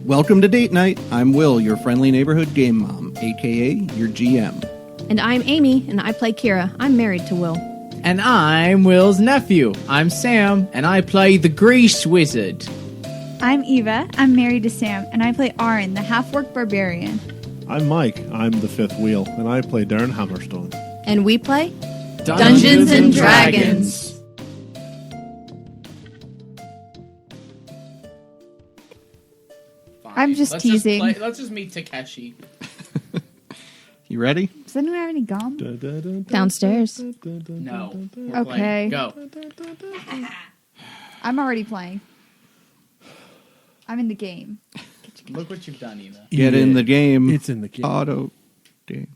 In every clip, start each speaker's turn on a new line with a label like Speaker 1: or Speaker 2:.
Speaker 1: Welcome to Date Night. I'm Will, your friendly neighborhood game mom, aka your GM.
Speaker 2: And I'm Amy, and I play Kira. I'm married to Will.
Speaker 3: And I'm Will's nephew. I'm Sam, and I play the Grease Wizard.
Speaker 4: I'm Eva. I'm married to Sam, and I play Aaron, the half-orc barbarian.
Speaker 5: I'm Mike. I'm the fifth wheel, and I play Darren Hammerstone.
Speaker 2: And we play
Speaker 3: Dungeons and Dragons.
Speaker 4: I'm just teasing.
Speaker 3: Let's just meet Takeshi.
Speaker 1: You ready?
Speaker 4: Does anyone have any gum?
Speaker 2: Downstairs.
Speaker 3: No.
Speaker 4: Okay.
Speaker 3: Go.
Speaker 4: I'm already playing. I'm in the game.
Speaker 3: Look what you've done, Eva.
Speaker 1: Get in the game.
Speaker 5: It's in the game.
Speaker 1: Auto game.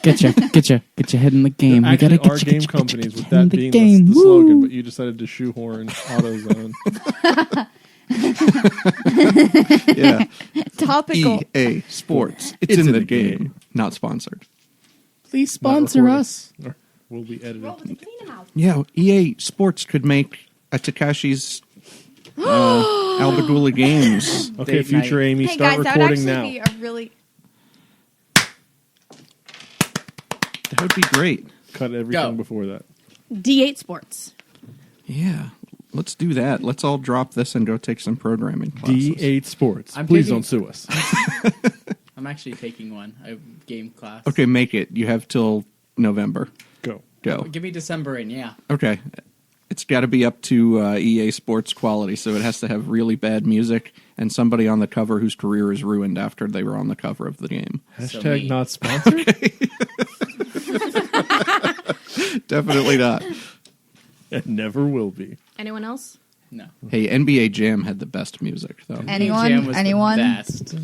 Speaker 6: Get your head in the game. We
Speaker 5: Actually,
Speaker 6: gotta
Speaker 5: our
Speaker 6: get
Speaker 5: game
Speaker 6: you
Speaker 5: companies with
Speaker 6: in
Speaker 5: that
Speaker 6: the
Speaker 5: being
Speaker 6: game.
Speaker 5: the slogan,
Speaker 6: Woo!
Speaker 5: but you decided to shoehorn AutoZone.
Speaker 1: Yeah.
Speaker 4: Topical.
Speaker 1: EA Sports. It's in the game. Not sponsored.
Speaker 6: Please sponsor
Speaker 5: recorded.
Speaker 6: us.
Speaker 5: Or will be edited.
Speaker 1: Yeah, EA Sports could make a Takashi's Albagula Games.
Speaker 5: Okay,
Speaker 3: Date
Speaker 5: future
Speaker 3: night.
Speaker 5: Amy,
Speaker 4: Hey
Speaker 5: start
Speaker 4: guys, that would
Speaker 5: recording
Speaker 4: actually
Speaker 5: now.
Speaker 4: be a really...
Speaker 1: That would be great.
Speaker 5: Cut everything
Speaker 3: Go.
Speaker 5: before that.
Speaker 2: D8 Sports.
Speaker 1: Yeah. Let's do that. Let's all drop this and go take some programming classes.
Speaker 5: D8 Sports.
Speaker 3: I'm
Speaker 5: Please
Speaker 3: taking-
Speaker 5: don't sue us.
Speaker 3: I'm actually taking one, a game class.
Speaker 1: Okay, make it. You have till November.
Speaker 5: Go.
Speaker 1: Go.
Speaker 3: Give me December and yeah.
Speaker 1: Okay. It's got to be up to EA Sports quality, so it has to have really bad music and somebody on the cover whose career is ruined after they were on the cover of the game.
Speaker 5: Hashtag
Speaker 3: me.
Speaker 5: not sponsored.
Speaker 1: Definitely not.
Speaker 5: It never will be.
Speaker 2: Anyone else?
Speaker 3: No.
Speaker 1: Hey, NBA Jam had the best music, though.
Speaker 4: Anyone?
Speaker 3: Jam was
Speaker 4: Anyone?
Speaker 3: The best.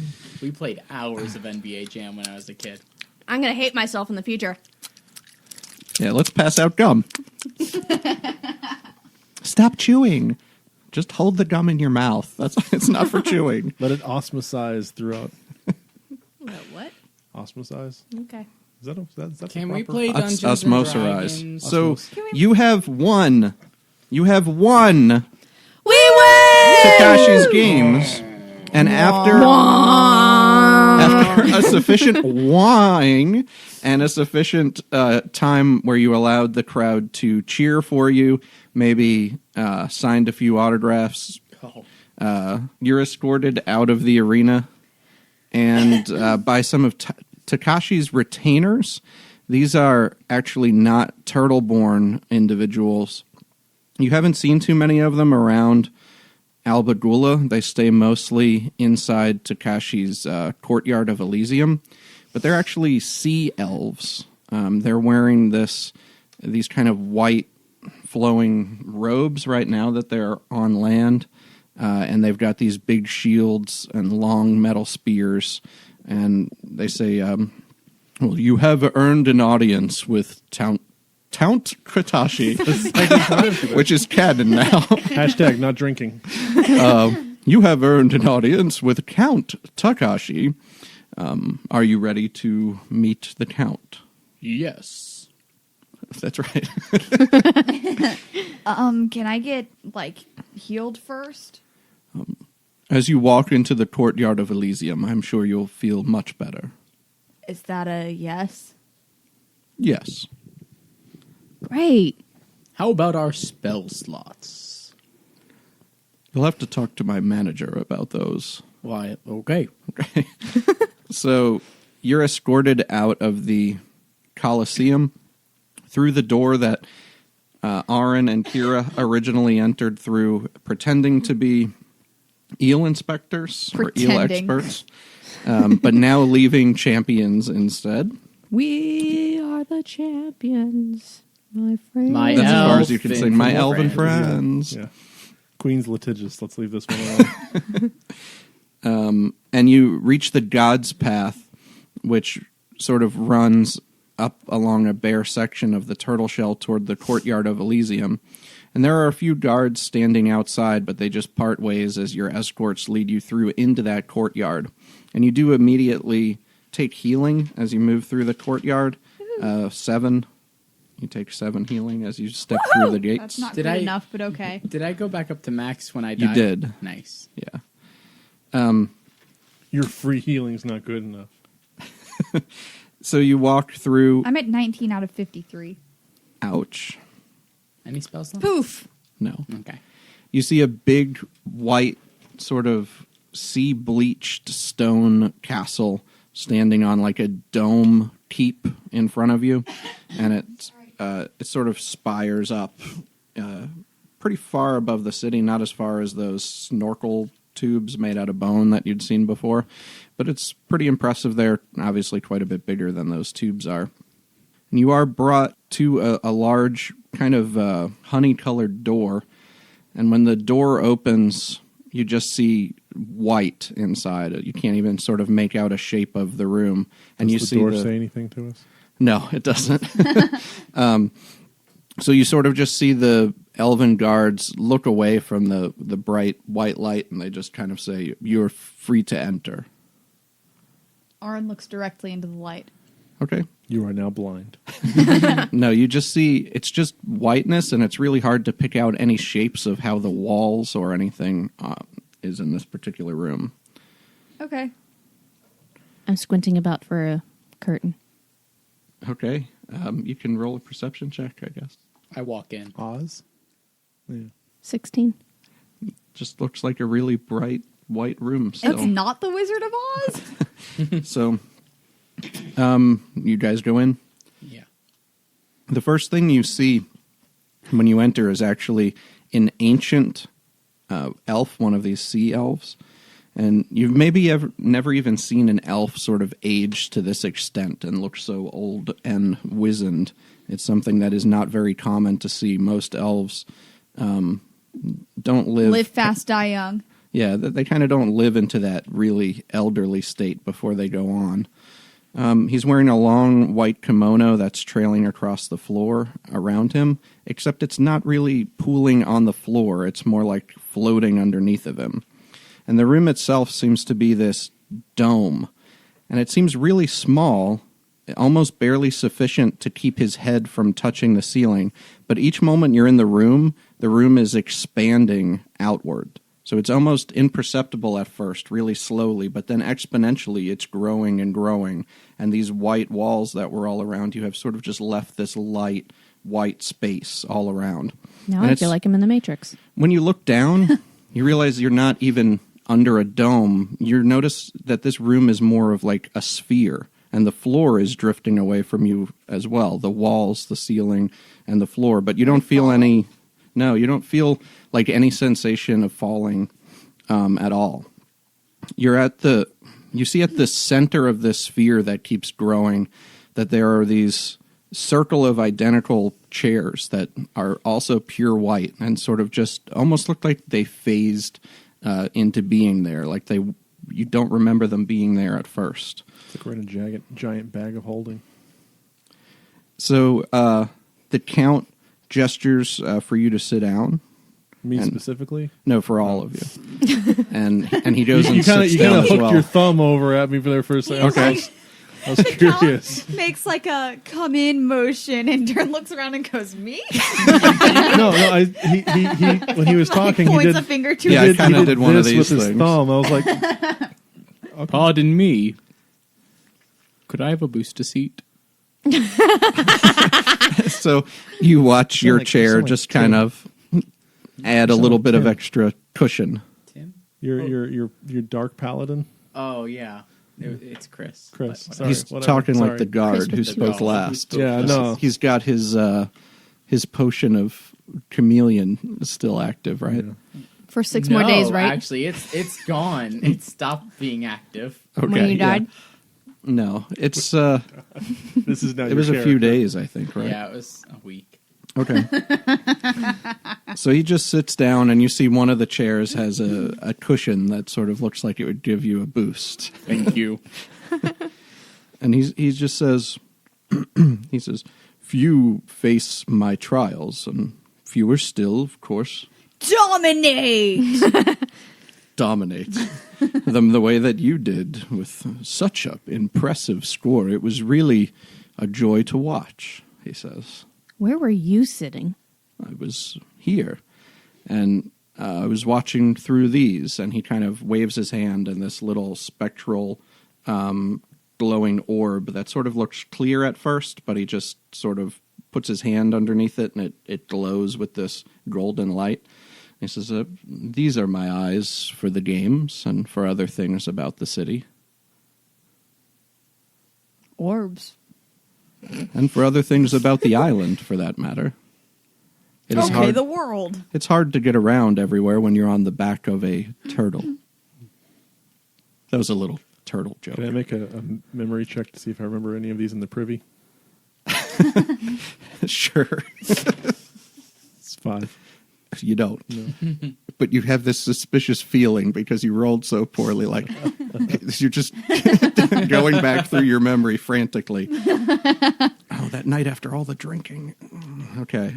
Speaker 3: We played hours of NBA Jam when I was a kid.
Speaker 2: I'm going to hate myself in the future.
Speaker 1: Yeah, let's pass out gum. Stop chewing. Just hold the gum in your mouth. It's not for chewing.
Speaker 5: Let it osmosize throughout.
Speaker 2: What?
Speaker 5: Osmosize?
Speaker 2: Okay.
Speaker 5: Is that
Speaker 3: Can
Speaker 5: the
Speaker 3: we
Speaker 5: proper-
Speaker 3: play Dungeons and
Speaker 1: Osmoserize.
Speaker 3: Dragons?
Speaker 1: So
Speaker 5: Osmos-
Speaker 1: you have won. You have won
Speaker 2: We win!
Speaker 1: Takashi's Games. And after a sufficient whining and a sufficient time where you allowed the crowd to cheer for you, maybe signed a few autographs, you're escorted out of the arena and by some of Takashi's retainers. These are actually not turtle-born individuals. You haven't seen too many of them around Albagula. They stay mostly inside Takashi's courtyard of Elysium, but they're actually sea elves. They're wearing these kind of white flowing robes right now that they're on land, and they've got these big shields and long metal spears, and they say, well, you have earned an audience with Count Katashi, which is canon now.
Speaker 5: Hashtag not drinking.
Speaker 1: You have earned an audience with Count Takashi. Are you ready to meet the Count?
Speaker 3: Yes.
Speaker 1: That's right.
Speaker 4: Can I get, healed first?
Speaker 1: As you walk into the courtyard of Elysium, I'm sure you'll feel much better.
Speaker 4: Is that a yes?
Speaker 1: Yes.
Speaker 2: Great.
Speaker 3: How about our spell slots?
Speaker 1: You'll have to talk to my manager about those.
Speaker 3: Why? Okay.
Speaker 1: Okay. So you're escorted out of the Colosseum through the door that Aaron and Kira originally entered through, pretending to be eel inspectors or eel
Speaker 4: Pretending.
Speaker 1: experts, but now leaving champions instead.
Speaker 2: We are the champions, my friend.
Speaker 3: My
Speaker 1: That's as far as you
Speaker 3: elfin
Speaker 1: can sing. My elven
Speaker 3: friends.
Speaker 1: friends.
Speaker 5: Yeah. Queen's litigious. Let's leave this one alone.
Speaker 1: And you reach the God's Path, which sort of runs up along a bare section of the turtle shell toward the courtyard of Elysium. And there are a few guards standing outside, but they just part ways as your escorts lead you through into that courtyard. And you do immediately take healing as you move through the courtyard. 7. You take 7 healing as you step through the gates.
Speaker 4: That's not
Speaker 3: Did
Speaker 4: good
Speaker 3: I-
Speaker 4: enough, but okay.
Speaker 3: Did I go back up to max when I
Speaker 1: You
Speaker 3: died?
Speaker 1: did.
Speaker 3: Nice.
Speaker 1: Yeah.
Speaker 5: Your free healing's not good enough.
Speaker 1: So you walk through.
Speaker 4: I'm at 19 out of 53.
Speaker 1: Ouch.
Speaker 3: Any spells left?
Speaker 4: Poof.
Speaker 1: No.
Speaker 3: Okay.
Speaker 1: You see a big white sort of sea bleached stone castle standing on like a dome keep in front of you, and it sort of spires up pretty far above the city, not as far as those snorkel tubes made out of bone that you'd seen before, but it's pretty impressive there, obviously quite a bit bigger than those tubes are. And you are brought to a large kind of honey-colored door, and when the door opens, you just see white inside it. You can't even sort of make out a shape of the room. And
Speaker 5: Does the door say anything to us?
Speaker 1: No, it doesn't. So you sort of just see the elven guards look away from the bright white light, and they just kind of say, "You're free to enter."
Speaker 4: Aaron looks directly into the light.
Speaker 1: Okay.
Speaker 5: You are now blind.
Speaker 1: No, you just see, it's just whiteness, and it's really hard to pick out any shapes of how the walls or anything is in this particular room.
Speaker 4: Okay.
Speaker 2: I'm squinting about for a curtain.
Speaker 1: Okay. You can roll a perception check, I guess.
Speaker 3: I walk in.
Speaker 5: Oz? Yeah.
Speaker 2: 16.
Speaker 1: Just looks like a really bright white room still.
Speaker 4: It's not the Wizard of Oz?
Speaker 1: So, you guys go in.
Speaker 3: Yeah.
Speaker 1: The first thing you see when you enter is actually an ancient elf, one of these sea elves. And you've maybe never even seen an elf sort of age to this extent and look so old and wizened. It's something that is not very common to see. Most elves don't
Speaker 4: Live fast, die young.
Speaker 1: Yeah, they kind of don't live into that really elderly state before they go on. He's wearing a long white kimono that's trailing across the floor around him, except it's not really pooling on the floor. It's more like floating underneath of him. And the room itself seems to be this dome, and it seems really small, almost barely sufficient to keep his head from touching the ceiling. But each moment you're in the room is expanding outward. So it's almost imperceptible at first, really slowly, but then exponentially it's growing and growing. And these white walls that were all around you have sort of just left this light, white space all around.
Speaker 2: Now
Speaker 1: And
Speaker 2: I feel like I'm in the Matrix.
Speaker 1: when you look down, you realize you're not even under a dome. You notice that this room is more of like a sphere, and the floor is drifting away from you as well. The walls, the ceiling, and the floor. But you don't feel any... No, you don't feel like any sensation of falling at all. You see at the center of this sphere that keeps growing that there are these circle of identical chairs that are also pure white and sort of just almost look like they phased into being there. Like you don't remember them being there at first.
Speaker 5: It's like we're in a giant bag of holding.
Speaker 1: So the Count gestures for you to sit down.
Speaker 5: Me specifically?
Speaker 1: No, for all of you. and he goes and
Speaker 5: you
Speaker 1: sits
Speaker 5: you
Speaker 1: down
Speaker 5: kind of
Speaker 1: as
Speaker 5: hooked
Speaker 1: well.
Speaker 5: your thumb over at me there for a second.
Speaker 1: Okay.
Speaker 5: I was curious.
Speaker 4: Makes like a come in motion and turn looks around and goes, me?
Speaker 5: No, he when he was talking, he
Speaker 4: Points
Speaker 5: did.
Speaker 4: a finger to
Speaker 1: Yeah,
Speaker 4: his
Speaker 1: I kinda
Speaker 5: he
Speaker 1: did one of
Speaker 5: this
Speaker 1: these
Speaker 5: with his
Speaker 1: things.
Speaker 5: thumb. I was like,
Speaker 3: Pardon me. Could I have a booster seat?
Speaker 1: So you watch your chair
Speaker 5: like
Speaker 1: just
Speaker 5: Tim.
Speaker 1: kind of add a
Speaker 5: sound
Speaker 1: little
Speaker 5: like
Speaker 1: bit of
Speaker 5: Tim.
Speaker 1: extra cushion.
Speaker 3: Tim?
Speaker 5: Your dark paladin,
Speaker 3: Oh, yeah. It's Chris.
Speaker 5: Chris.
Speaker 3: But
Speaker 5: Sorry,
Speaker 1: He's
Speaker 5: whatever.
Speaker 1: talking like
Speaker 5: Sorry.
Speaker 1: the guard
Speaker 2: Chris
Speaker 1: who
Speaker 2: with the
Speaker 1: spoke
Speaker 3: dog.
Speaker 1: last.
Speaker 5: Yeah, no.
Speaker 1: He's got his potion of chameleon still active, right?
Speaker 5: Yeah.
Speaker 4: For 6 more days, right?
Speaker 3: Actually, it's gone. It stopped being active.
Speaker 1: Okay.
Speaker 4: When you
Speaker 1: yeah.
Speaker 4: died?
Speaker 1: No, it's
Speaker 5: This is now.
Speaker 1: it was a few days, I think, right?
Speaker 3: Yeah, it was a week.
Speaker 1: Okay. So he just sits down, and you see one of the chairs has a cushion that sort of looks like it would give you a boost.
Speaker 3: Thank you.
Speaker 1: And he just says, he says, few face my trials, and fewer still, of course,
Speaker 4: Dominate!
Speaker 1: dominate them the way that you did with such an impressive score. It was really a joy to watch, he says.
Speaker 2: Where were you sitting?
Speaker 1: I was here, and I was watching through these, and he kind of waves his hand, and this little spectral glowing orb that sort of looks clear at first, but he just sort of puts his hand underneath it, and it glows with this golden light. He says, these are my eyes for the games and for other things about the city.
Speaker 4: Orbs.
Speaker 1: And for other things about the island, for that matter. It is hard.
Speaker 4: The world.
Speaker 1: It's hard to get around everywhere when you're on the back of a turtle. That was a little turtle joke.
Speaker 5: Can I make a memory check to see if I remember any of these in the privy?
Speaker 1: Sure.
Speaker 5: It's 5.
Speaker 1: You don't.
Speaker 5: No.
Speaker 1: But you have this suspicious feeling because you rolled so poorly. Like, you're just going back through your memory frantically. Oh, that night after all the drinking. Okay.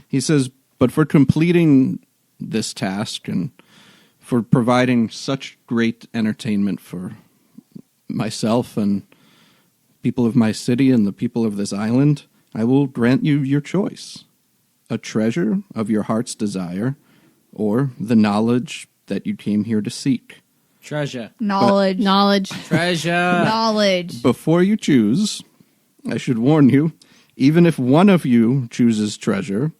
Speaker 1: He says, but for completing this task and for providing such great entertainment for myself and people of my city and the people of this island, I will grant you your choice. A treasure of your heart's desire, or the knowledge that you came here to seek.
Speaker 3: Treasure.
Speaker 2: Knowledge.
Speaker 3: Treasure.
Speaker 4: Knowledge.
Speaker 1: Before you choose, I should warn you, even if one of you chooses treasure,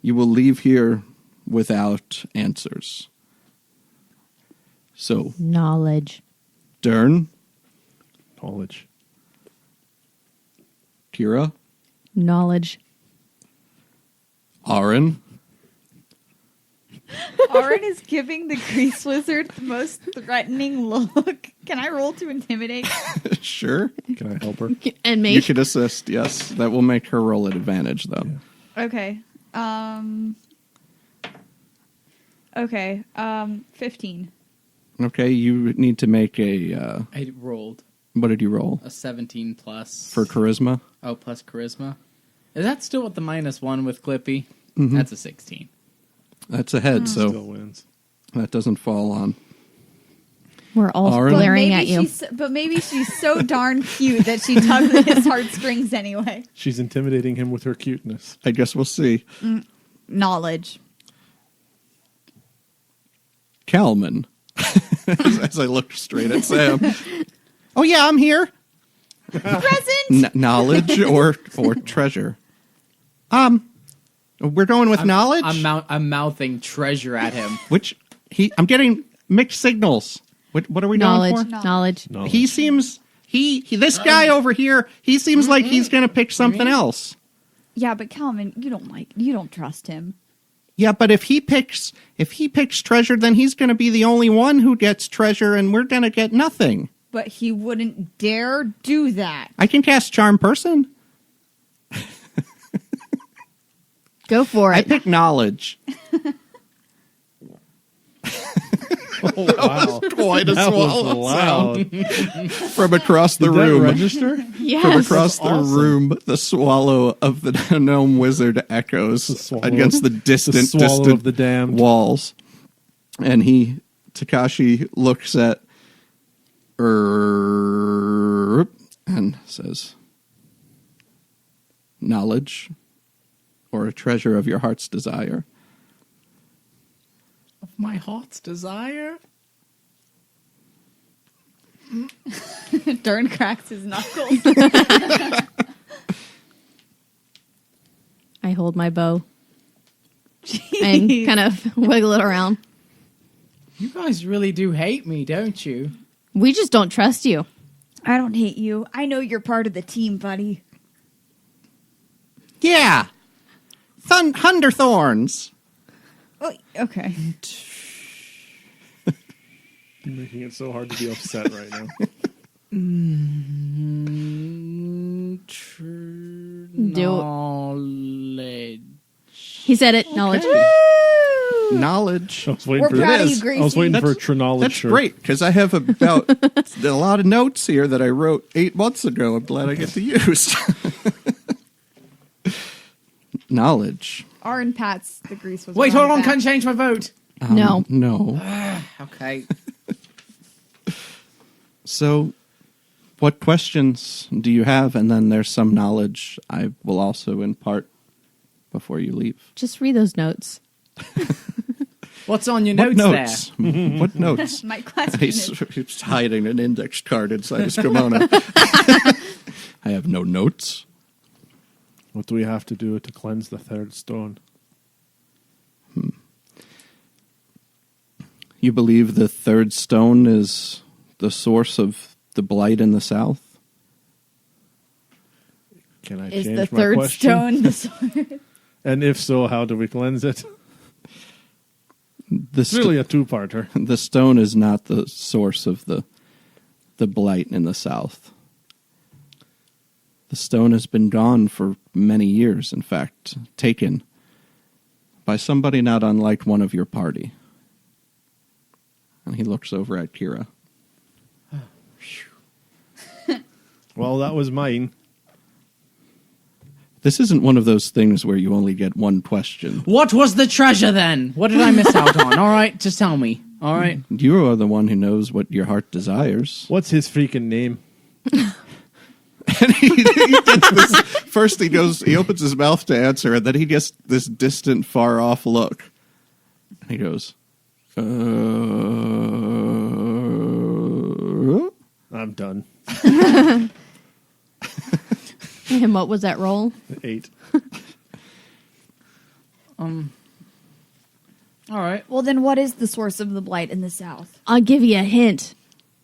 Speaker 1: you will leave here without answers. So,
Speaker 2: Knowledge.
Speaker 1: Dern,
Speaker 5: Knowledge.
Speaker 1: Kira,
Speaker 2: Knowledge.
Speaker 1: Aaron,
Speaker 4: Aaron is giving the grease wizard the most threatening look. Can I roll to intimidate?
Speaker 1: sure.
Speaker 5: Can I help her?
Speaker 2: And me.
Speaker 1: You could assist, yes. That will make her roll at advantage, though.
Speaker 5: Yeah.
Speaker 4: Okay. Okay. 15.
Speaker 1: Okay, you need to make a...
Speaker 3: I rolled
Speaker 1: what did you roll?
Speaker 3: a 17 plus.
Speaker 1: For charisma?
Speaker 3: Oh, plus charisma. Is that still with the -1 with Clippy?
Speaker 1: Mhm.
Speaker 3: That's a 16.
Speaker 1: That's a head, so
Speaker 5: Still wins.
Speaker 1: that doesn't fall on.
Speaker 2: We're all
Speaker 1: Aaron?
Speaker 2: glaring at you.
Speaker 4: But maybe she's so darn cute that she tugs at his heartstrings anyway.
Speaker 5: She's intimidating him with her cuteness.
Speaker 1: I guess we'll see.
Speaker 4: Knowledge.
Speaker 1: Kalman. As I look straight at Sam. Oh yeah, I'm here.
Speaker 4: Present.
Speaker 1: Knowledge or treasure? We're going with knowledge.
Speaker 3: I'm mouthing treasure at him.
Speaker 1: I'm getting mixed signals. What are we
Speaker 2: Knowledge.
Speaker 1: going for?
Speaker 2: Knowledge.
Speaker 5: Knowledge.
Speaker 1: He seems this guy over here. He seems like he's going to pick something else.
Speaker 4: Yeah, but Calvin, you don't trust him.
Speaker 1: Yeah, but if he picks treasure, then he's going to be the only one who gets treasure, and we're going to get nothing.
Speaker 4: But he wouldn't dare do that.
Speaker 1: I can cast Charm Person.
Speaker 2: Go for
Speaker 1: I
Speaker 2: it.
Speaker 1: pick knowledge.
Speaker 5: Oh, wow.
Speaker 1: Quite a
Speaker 5: That
Speaker 1: swallow
Speaker 5: was loud.
Speaker 1: from across the
Speaker 5: Did that
Speaker 1: room.
Speaker 5: register?
Speaker 1: From
Speaker 2: Yes.
Speaker 1: across the
Speaker 5: awesome.
Speaker 1: room, the swallow of the gnome wizard echoes
Speaker 5: swallow.
Speaker 1: against the
Speaker 5: The
Speaker 1: distant
Speaker 5: swallow of the damned.
Speaker 1: walls. And Takashi looks at and says, knowledge or a treasure of your heart's desire.
Speaker 3: Of my heart's desire?
Speaker 4: Dern cracks his knuckles.
Speaker 2: I hold my bow and kind of wiggle it around.
Speaker 3: You guys really do hate me, don't you?
Speaker 2: We just don't trust you.
Speaker 4: I don't hate you. I know you're part of the team, buddy.
Speaker 1: Yeah. Thunderthorns.
Speaker 4: Oh, okay.
Speaker 5: You're making it so hard to be upset right now.
Speaker 3: Knowledge.
Speaker 2: He said it. Knowledge.
Speaker 1: Knowledge.
Speaker 5: I was waiting
Speaker 4: We're
Speaker 5: for
Speaker 4: proud of
Speaker 1: is.
Speaker 4: you, Gracie.
Speaker 5: I was waiting for a
Speaker 1: That's-
Speaker 5: Trinology
Speaker 1: That's
Speaker 5: shirt.
Speaker 1: great, because I have about a lot of notes here that I wrote 8 months ago. I'm glad I get to use. Knowledge.
Speaker 4: Aaron pats the grease wizard.
Speaker 3: Wait, hold on,
Speaker 4: the back.
Speaker 3: can't change my vote.
Speaker 2: No.
Speaker 1: No.
Speaker 3: Okay.
Speaker 1: So, what questions do you have? And then there's some knowledge I will also impart before you leave.
Speaker 2: Just read those notes.
Speaker 3: What's on your
Speaker 1: What
Speaker 3: notes there?
Speaker 1: notes? What notes?
Speaker 4: My question
Speaker 1: He's,
Speaker 4: is,
Speaker 1: he's hiding an index card inside his kimono. I have no notes.
Speaker 5: What do we have to do to cleanse the third stone?
Speaker 1: You believe the third stone is the source of the blight in the south?
Speaker 5: Can I
Speaker 4: is
Speaker 5: change
Speaker 4: the
Speaker 5: my
Speaker 4: third
Speaker 5: question?
Speaker 4: stone the sword?
Speaker 5: And if so, how do we cleanse it?
Speaker 1: The
Speaker 5: It's really a two-parter.
Speaker 1: the stone is not the source of the blight in the south. The stone has been gone for many years, in fact, taken by somebody not unlike one of your party. And he looks over at Kira.
Speaker 5: Well, that was mine.
Speaker 1: This isn't one of those things where you only get one question.
Speaker 3: What was the treasure then? What did I miss out on? All right, just tell me. All right.
Speaker 1: You are the one who knows what your heart desires.
Speaker 5: What's his freaking name?
Speaker 1: And he gets this, first he opens his mouth to answer, and then he gets this distant, far-off look. And he goes,
Speaker 5: I'm done.
Speaker 2: And what was that roll?
Speaker 5: 8.
Speaker 3: All right.
Speaker 4: Well, then what is the source of the blight in the south?
Speaker 2: I'll give you a hint.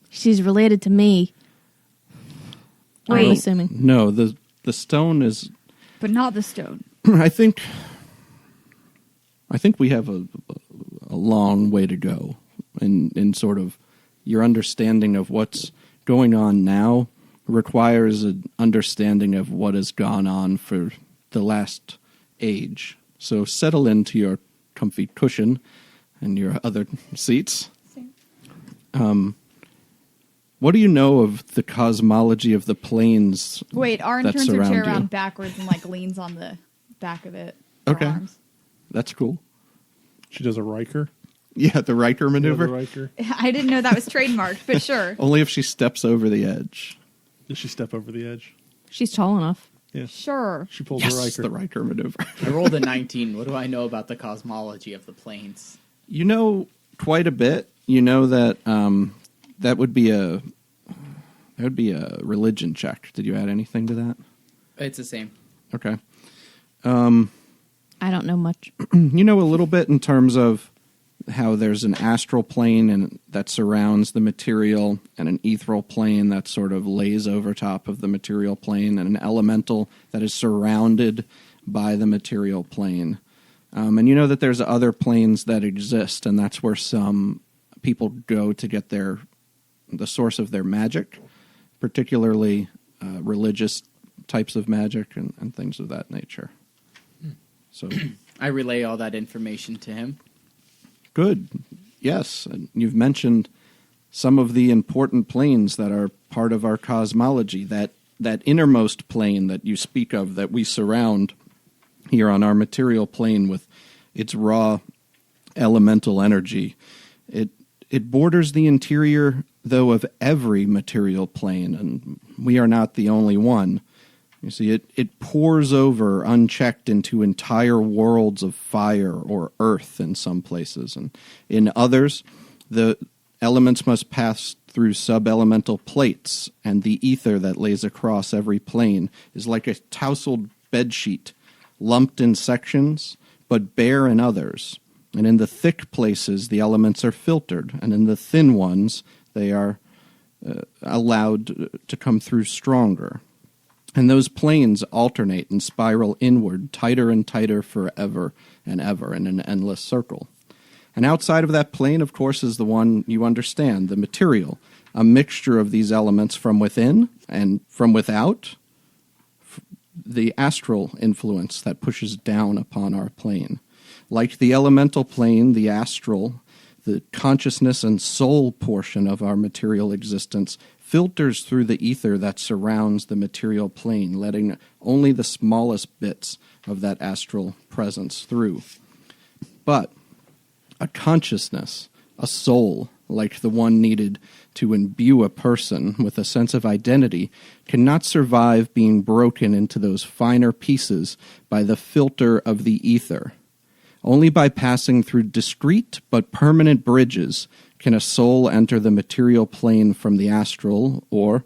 Speaker 2: She's related to me. I'm
Speaker 4: Wait.
Speaker 2: assuming.
Speaker 1: No, the stone is...
Speaker 4: But not the stone.
Speaker 1: I think we have a long way to go in sort of your understanding of what's going on now requires an understanding of what has gone on for the last age. So settle into your comfy cushion and your other seats. What do you know of the cosmology of the planes?
Speaker 4: Wait, Arn
Speaker 1: that
Speaker 4: turns her
Speaker 1: surround
Speaker 4: chair
Speaker 1: you?
Speaker 4: around backwards and like leans on the back of it. Her
Speaker 1: Okay.
Speaker 4: arms.
Speaker 1: That's cool.
Speaker 5: She does a Riker.
Speaker 1: Yeah, the Riker maneuver.
Speaker 5: The Riker.
Speaker 4: I didn't know that was trademarked, but sure.
Speaker 1: Only if she steps over the edge.
Speaker 5: Does she step over the edge?
Speaker 2: She's tall enough.
Speaker 5: Yeah.
Speaker 4: Sure.
Speaker 5: She pulls
Speaker 1: Yes,
Speaker 5: a Riker.
Speaker 1: the Riker maneuver.
Speaker 3: I rolled a 19. What do I know about the cosmology of the planes?
Speaker 1: You know quite a bit. You know that that would be a religion check. Did you add anything to that?
Speaker 3: It's the same.
Speaker 1: Okay.
Speaker 2: I don't know much.
Speaker 1: You know a little bit in terms of how there's an astral plane and that surrounds the material, and an ethereal plane that sort of lays over top of the material plane, and an elemental that is surrounded by the material plane. And you know that there's other planes that exist, and that's where some people go to get the source of their magic, particularly religious types of magic and things of that nature. So
Speaker 3: I relay all that information to him.
Speaker 1: good. Yes, and you've mentioned some of the important planes that are part of our cosmology, that innermost plane that you speak of, that we surround here on our material plane with its raw elemental energy. It borders the interior, though, of every material plane, and we are not the only one. You see, it pours over unchecked into entire worlds of fire or earth in some places, and in others, the elements must pass through sub-elemental plates, and the ether that lays across every plane is like a tousled bedsheet, lumped in sections, but bare in others. And in the thick places, the elements are filtered, and in the thin ones, they are allowed to come through stronger. And those planes alternate and spiral inward, tighter and tighter forever and ever in an endless circle. And outside of that plane, of course, is the one you understand, the material, a mixture of these elements from within and from without, the astral influence that pushes down upon our plane. Like the elemental plane, the astral, the consciousness and soul portion of our material existence filters through the ether that surrounds the material plane, letting only the smallest bits of that astral presence through. But a consciousness, a soul, like the one needed to imbue a person with a sense of identity, cannot survive being broken into those finer pieces by the filter of the ether. Only by passing through discrete but permanent bridges can a soul enter the material plane from the astral, or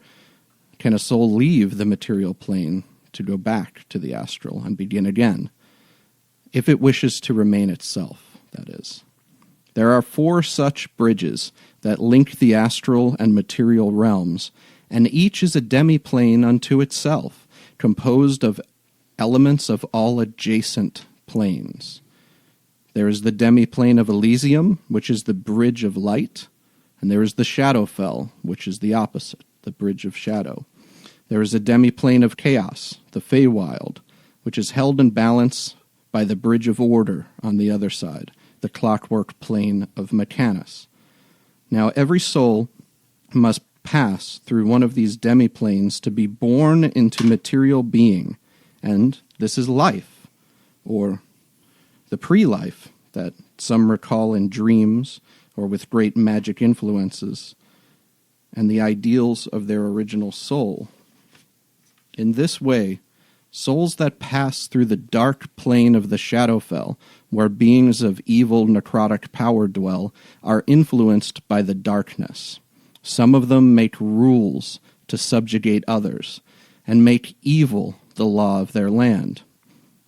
Speaker 1: can a soul leave the material plane to go back to the astral and begin again, if it wishes to remain itself, that is. There are 4 such bridges that link the astral and material realms, and each is a demiplane unto itself, composed of elements of all adjacent planes. There is the demiplane of Elysium, which is the bridge of light, and there is the Shadowfell, which is the opposite, the bridge of shadow. There is a demiplane of chaos, the Feywild, which is held in balance by the bridge of order on the other side, the clockwork plane of Mechanus. Now every soul must pass through one of these demiplanes to be born into material being, and this is life, or the pre-life that some recall in dreams or with great magic influences, and the ideals of their original soul. In this way, souls that pass through the dark plane of the Shadowfell, where beings of evil necrotic power dwell, are influenced by the darkness. Some of them make rules to subjugate others, and make evil the law of their land.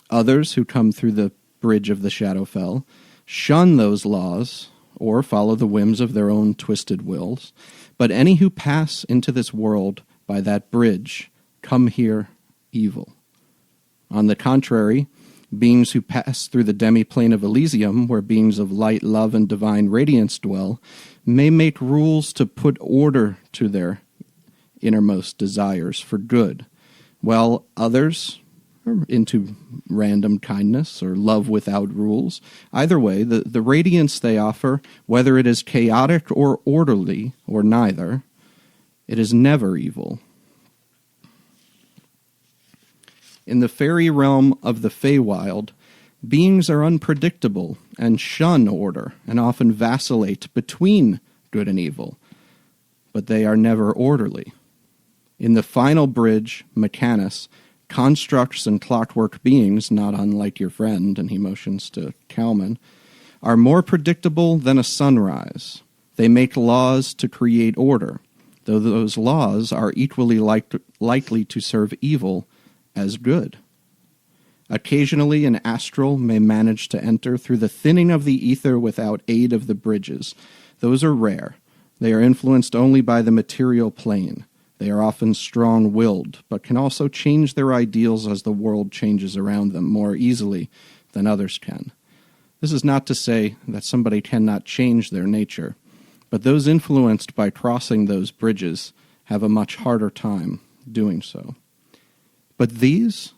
Speaker 1: Others who come through the bridge of the Shadowfell shun those laws, or follow the whims of their own twisted wills, but any who pass into this world by that bridge come here evil. On the contrary, beings who pass through the demiplane of Elysium, where beings of light, love, and divine radiance dwell, may make rules to put order to their innermost desires for good, while others are into random kindness or love without rules. Either way, the radiance they offer, whether it is chaotic or orderly, or neither, it is never evil. In the fairy realm of the Feywild, beings are unpredictable and shun order and often vacillate between good and evil, but they are never orderly. In the final bridge, Mechanus, constructs and clockwork beings, not unlike your friend, and he motions to Kalman, are more predictable than a sunrise. They make laws to create order, though those laws are equally likely to serve evil as good. Occasionally an astral may manage to enter through the thinning of the ether without aid of the bridges. Those are rare. They are influenced only by the material plane. They are often strong-willed, but can also change their ideals as the world changes around them more easily than others can. This is not to say that somebody cannot change their nature, but those influenced by crossing those bridges have a much harder time doing so. But these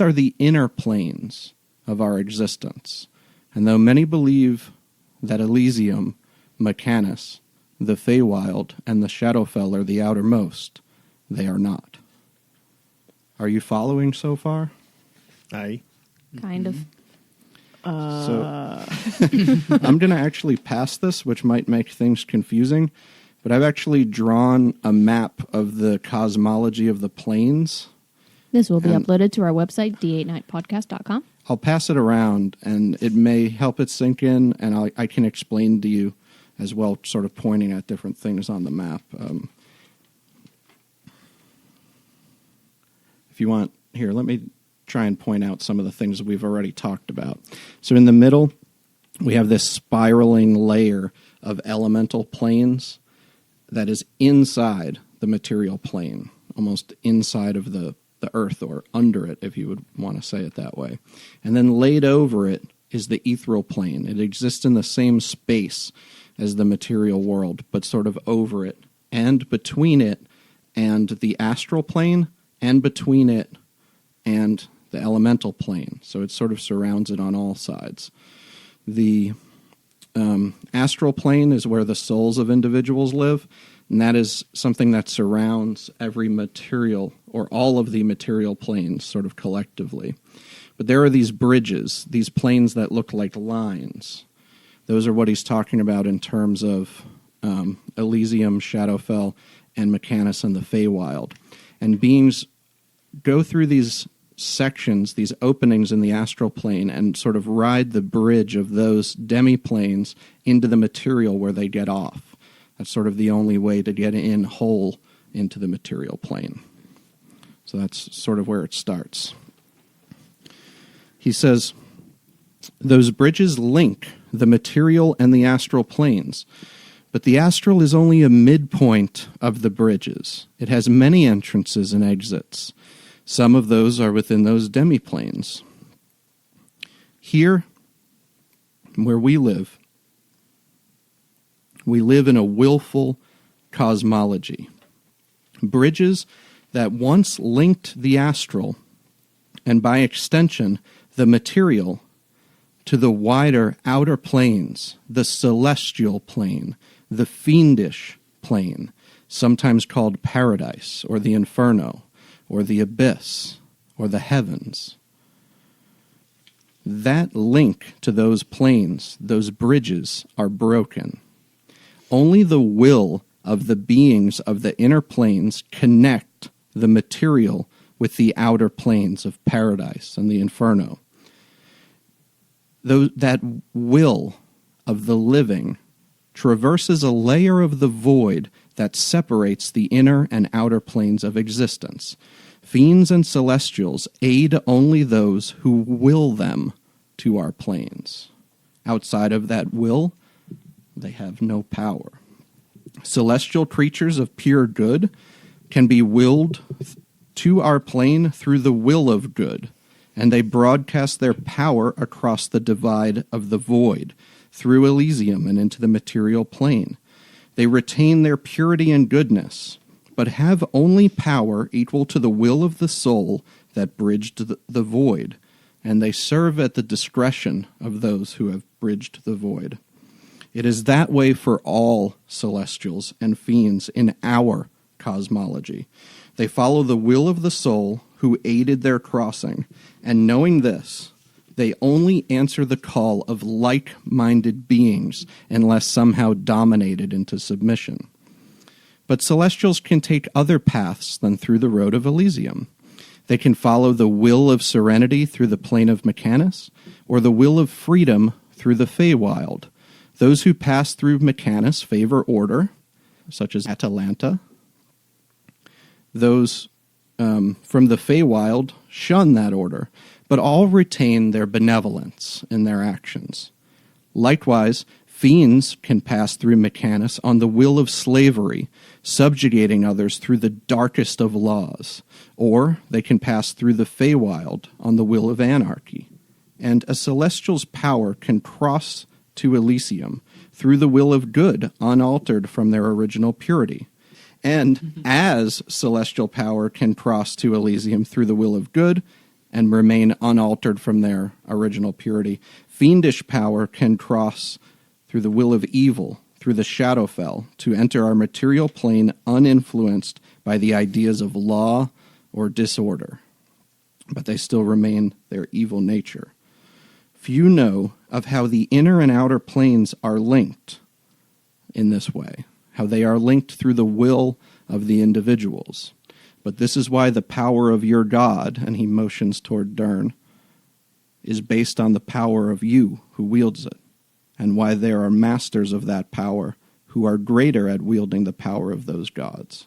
Speaker 1: are the inner planes of our existence, and though many believe that Elysium, Mechanus, the Feywild, and the Shadowfell are the outermost, they are not. Are you following so far?
Speaker 5: Aye.
Speaker 2: Kind of.
Speaker 1: So I'm going to actually pass this, which might make things confusing, but I've actually drawn a map of the cosmology of the planes.
Speaker 2: This will be
Speaker 1: And-
Speaker 2: uploaded to our website, d89podcast.com.
Speaker 1: I'll pass it around, and it may help it sink in, and I can explain to you as well, sort of pointing at different things on the map. If you want, here, let me try and point out some of the things that we've already talked about. So in the middle, we have this spiraling layer of elemental planes that is inside the material plane, almost inside of the earth, or under it, if you would want to say it that way. And then laid over it is the ethereal plane. It exists in the same space as the material world, but sort of over it, and between it and the astral plane, and between it and the elemental plane. So it sort of surrounds it on all sides. The astral plane is where the souls of individuals live, and that is something that surrounds every material, or all of the material planes, sort of collectively. But there are these bridges, these planes that look like lines. Those are what he's talking about in terms of Elysium, Shadowfell, and Mechanus and the Feywild. And beings go through these sections, these openings in the astral plane, and sort of ride the bridge of those demi-planes into the material where they get off. That's sort of the only way to get in whole into the material plane. So that's sort of where it starts. He says, those bridges link the material and the astral planes, but the astral is only a midpoint of the bridges. It has many entrances and exits. Some of those are within those demiplanes. Here, where we live in a willful cosmology. Bridges that once linked the astral, and by extension, the material, to the wider outer planes, the celestial plane, the fiendish plane, sometimes called paradise, or the inferno, or the abyss, or the heavens. That link to those planes, those bridges, are broken. Only the will of the beings of the inner planes connect the material with the outer planes of paradise and the inferno. That will of the living traverses a layer of the void that separates the inner and outer planes of existence. Fiends and celestials aid only those who will them to our planes. Outside of that will, they have no power. Celestial creatures of pure good can be willed to our plane through the will of good, and they broadcast their power across the divide of the void, through Elysium and into the material plane. They retain their purity and goodness, but have only power equal to the will of the soul that bridged the void, and they serve at the discretion of those who have bridged the void. It is that way for all celestials and fiends in our cosmology. They follow the will of the soul who aided their crossing, and knowing this, they only answer the call of like-minded beings unless somehow dominated into submission. But celestials can take other paths than through the road of Elysium. They can follow the will of serenity through the plane of Mechanus, or the will of freedom through the Feywild. Those who pass through Mechanus favor order, such as Atalanta. Those from the Feywild shun that order, but all retain their benevolence in their actions. Likewise, fiends can pass through Mechanus on the will of slavery, subjugating others through the darkest of laws, or they can pass through the Feywild on the will of anarchy. And a celestial's power can cross to Elysium through the will of good, unaltered from their original purity. And as celestial power can cross to Elysium through the will of good and remain unaltered from their original purity, fiendish power can cross through the will of evil, through the Shadowfell, to enter our material plane uninfluenced by the ideas of law or disorder. But they still remain their evil nature. Few know of how the inner and outer planes are linked in this way, how they are linked through the will of the individuals. But this is why the power of your God, and he motions toward Dern, is based on the power of you who wields it, and why there are masters of that power who are greater at wielding the power of those gods.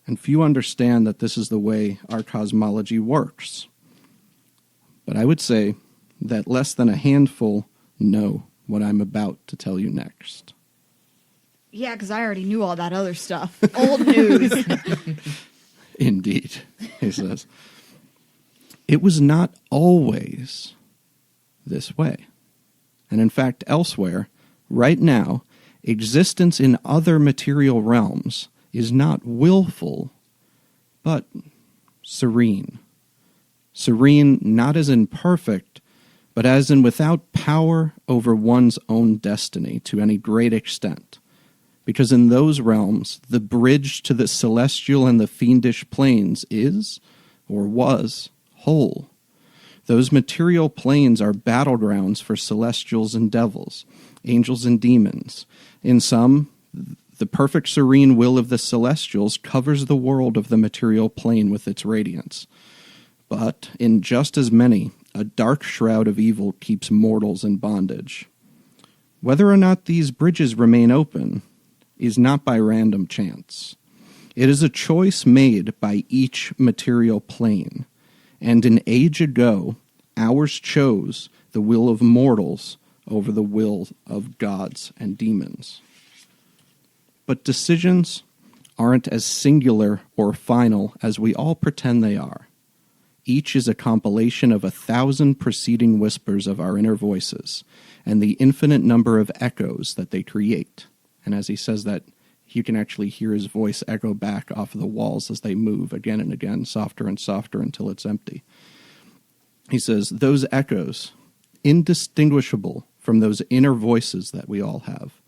Speaker 1: And few understand that this is the way our cosmology works. But I would say that less than a handful know what I'm about to tell you next.
Speaker 4: Yeah, because I already knew all that other stuff. Old news.
Speaker 1: Indeed, he says. It was not always this way. And in fact, elsewhere, right now, existence in other material realms is not willful, but serene. Serene not as in perfect, but as in without power over one's own destiny to any great extent. Because in those realms, the bridge to the celestial and the fiendish planes is, or was, whole. Those material planes are battlegrounds for celestials and devils, angels and demons. In some, the perfect serene will of the celestials covers the world of the material plane with its radiance. But in just as many, a dark shroud of evil keeps mortals in bondage. Whether or not these bridges remain open is not by random chance. It is a choice made by each material plane, and an age ago, ours chose the will of mortals over the will of gods and demons. But decisions aren't as singular or final as we all pretend they are. Each is a compilation of 1,000 preceding whispers of our inner voices, and the infinite number of echoes that they create. And as he says that, you can actually hear his voice echo back off of the walls as they move again and again, softer and softer until it's empty. He says, those echoes, indistinguishable from those inner voices that we all have,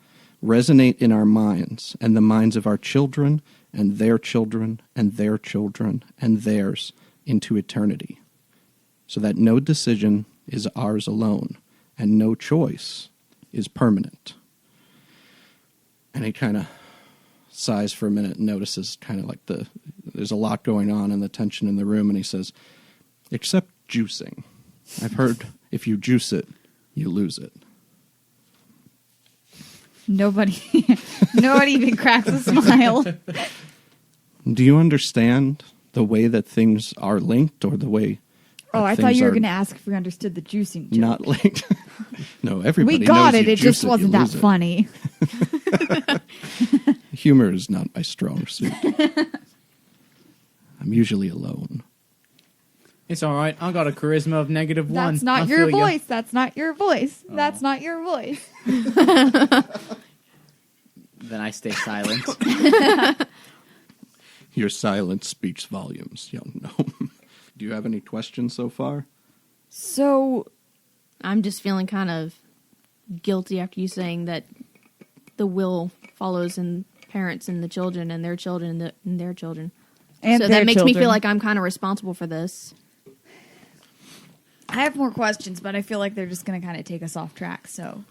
Speaker 1: resonate in our minds and the minds of our children and their children and their children and theirs into eternity, so that no decision is ours alone and no choice is permanent. And he kind of sighs for a minute and notices kind of like there's a lot going on and the tension in the room, and he says, except juicing. I've heard if you juice it, you lose it.
Speaker 4: Nobody even cracks a smile.
Speaker 1: Do you understand the way that things are linked, or the way
Speaker 4: Oh,
Speaker 1: that
Speaker 4: I thought
Speaker 1: things
Speaker 4: you were
Speaker 1: are
Speaker 4: going to ask if we understood the juicing joke.
Speaker 1: not linked? No, everybody
Speaker 4: We got
Speaker 1: knows
Speaker 4: it.
Speaker 1: you
Speaker 4: It just
Speaker 1: juice you
Speaker 4: wasn't that
Speaker 1: lose it.
Speaker 4: funny.
Speaker 1: Humor is not my strong suit. I'm usually alone.
Speaker 3: It's all right. I got a charisma of -1.
Speaker 4: That's not
Speaker 3: I
Speaker 4: your
Speaker 3: feel ya.
Speaker 4: voice. That's not your voice. That's not your voice.
Speaker 3: Then I stay silent.
Speaker 1: Your silence speaks volumes, young gnome. Do you have any questions so far?
Speaker 4: So,
Speaker 2: I'm just feeling kind of guilty after you saying that the will follows in parents and the children and their children and their children.
Speaker 4: and
Speaker 2: So
Speaker 4: their
Speaker 2: that makes me
Speaker 4: children.
Speaker 2: feel like I'm kind of responsible for this.
Speaker 4: I have more questions, but I feel like they're just going to kind of take us off track. So,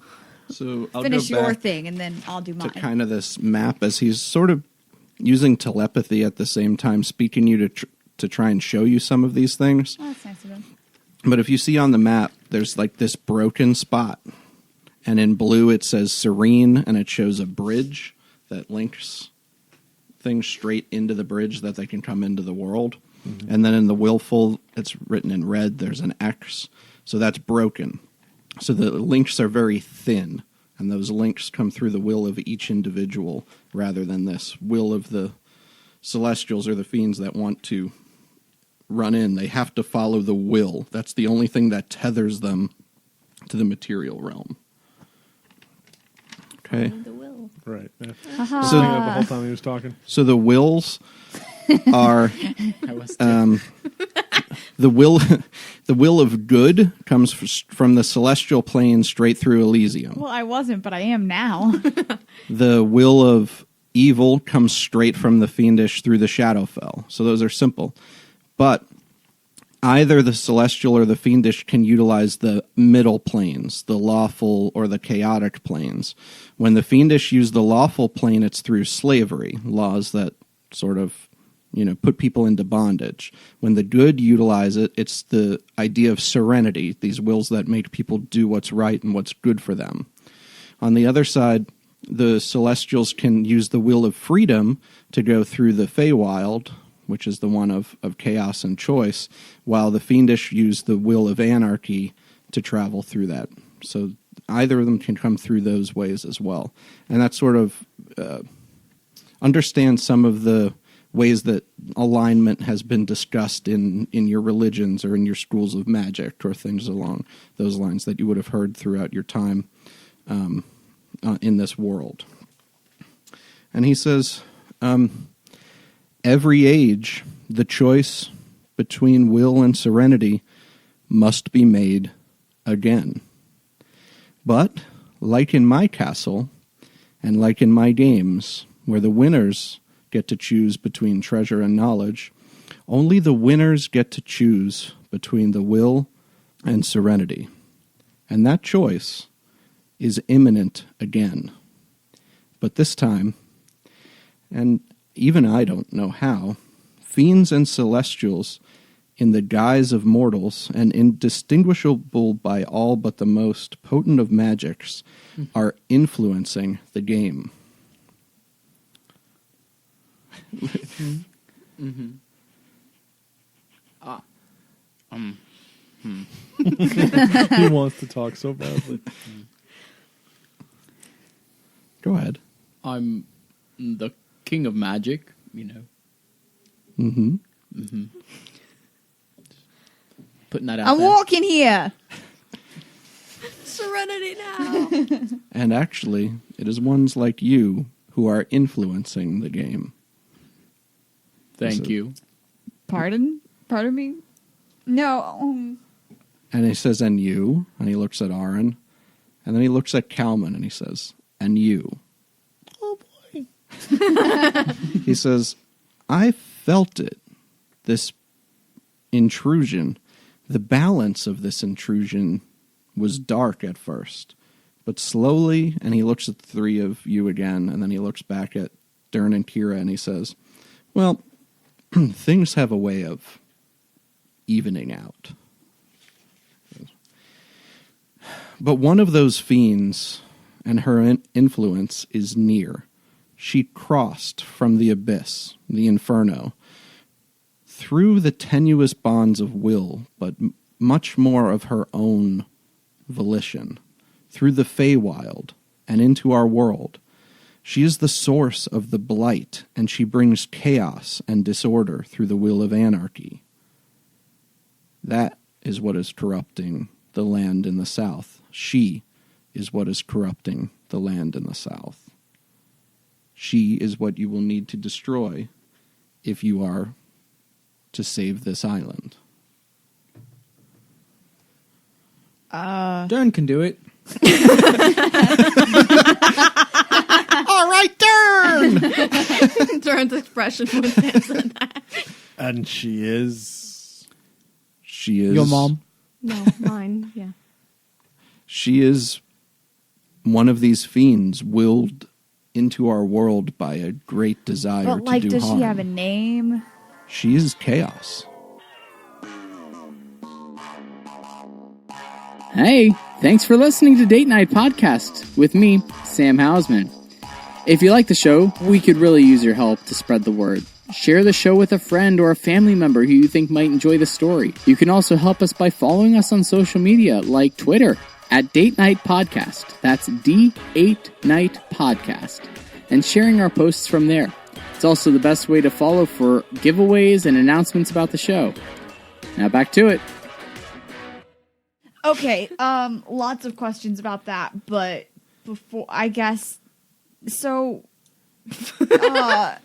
Speaker 1: So I'll
Speaker 4: finish
Speaker 1: go
Speaker 4: your
Speaker 1: back
Speaker 4: thing, and then I'll do
Speaker 1: to
Speaker 4: mine.
Speaker 1: kind of this map as he's sort of using telepathy at the same time, speaking you to try and show you some of these things.
Speaker 4: Oh, that's nice of him.
Speaker 1: But if you see on the map, there's like this broken spot. And in blue it says serene, and it shows a bridge that links things straight into the bridge that they can come into the world. Mm-hmm. And then in the willful, it's written in red, there's an X. So that's broken. So the links are very thin. And those links come through the will of each individual rather than this will of the celestials or the fiends that want to run in. They have to follow the will. That's the only thing that tethers them to the material realm. Okay.
Speaker 2: The will.
Speaker 5: Right. Yeah.
Speaker 4: Haha.
Speaker 1: So-
Speaker 5: Saying that the whole time he was talking.
Speaker 1: So the wills are
Speaker 3: I was
Speaker 1: the will of good comes from the celestial plane straight through Elysium.
Speaker 4: Well, I wasn't, but I am now.
Speaker 1: The will of evil comes straight from the fiendish through the Shadowfell. So those are simple. But either the celestial or the fiendish can utilize the middle planes, the lawful or the chaotic planes. When the fiendish use the lawful plane, it's through slavery, laws that sort of, put people into bondage. When the good utilize it, it's the idea of serenity, these wills that make people do what's right and what's good for them. On the other side, the celestials can use the will of freedom to go through the Feywild, which is the one of chaos and choice, while the fiendish use the will of anarchy to travel through that. So either of them can come through those ways as well. And that sort of understand some of the ways that alignment has been discussed in your religions or in your schools of magic or things along those lines that you would have heard throughout your time in this world. And he says, every age, the choice between will and serenity must be made again. But, like in my castle, and like in my games, where the winners get to choose between treasure and knowledge, only the winners get to choose between the will and serenity. And that choice is imminent again. But this time, and even I don't know how, fiends and celestials in the guise of mortals and indistinguishable by all but the most potent of magics, are influencing the game.
Speaker 5: He wants to talk so badly.
Speaker 1: Go ahead.
Speaker 3: I'm the king of magic, you know.
Speaker 1: Mm-hmm.
Speaker 3: Putting that out
Speaker 4: I'm
Speaker 3: there.
Speaker 4: walking here.
Speaker 2: Serenity now.
Speaker 1: And actually, it is ones like you who are influencing the game.
Speaker 3: Thank
Speaker 1: So-
Speaker 3: you.
Speaker 4: Pardon me. No.
Speaker 1: And he says, and you, and he looks at Aaron, and then he looks at Kalman, and he says, and you.
Speaker 5: Oh boy.
Speaker 1: He says, I felt it, this intrusion. The balance of this intrusion was dark at first, but slowly, and he looks at the three of you again, and then he looks back at Dern and Kira, and he says, well, things have a way of evening out. But one of those fiends and her influence is near. She crossed from the abyss, the inferno, through the tenuous bonds of will, but much more of her own volition, through the Feywild and into our world. She is the source of the blight, and she brings chaos and disorder through the will of anarchy. That is what is corrupting the land in the south. She is what is corrupting the land in the south. She is what you will need to destroy if you are to save this island.
Speaker 3: Dern can do it.
Speaker 1: All right, Dern!
Speaker 2: Dern's expression when Sam said that.
Speaker 5: And she is.
Speaker 1: She is
Speaker 3: Your mom.
Speaker 2: No, mine. Yeah.
Speaker 1: She is one of these fiends willed into our world by a great desire
Speaker 4: But, like,
Speaker 1: to do
Speaker 4: does
Speaker 1: harm.
Speaker 4: she have a name?
Speaker 1: She is chaos.
Speaker 6: Hey, thanks for listening to Date Night Podcast with me, Sam Hausman. If you like the show, we could really use your help to spread the word. Share the show with a friend or a family member who you think might enjoy the story. You can also help us by following us on social media like Twitter at Date Night Podcast. That's D8 Night Podcast. And sharing our posts from there. It's also the best way to follow for giveaways and announcements about the show. Now back to it.
Speaker 4: Okay, lots of questions about that, but before, I guess, so, I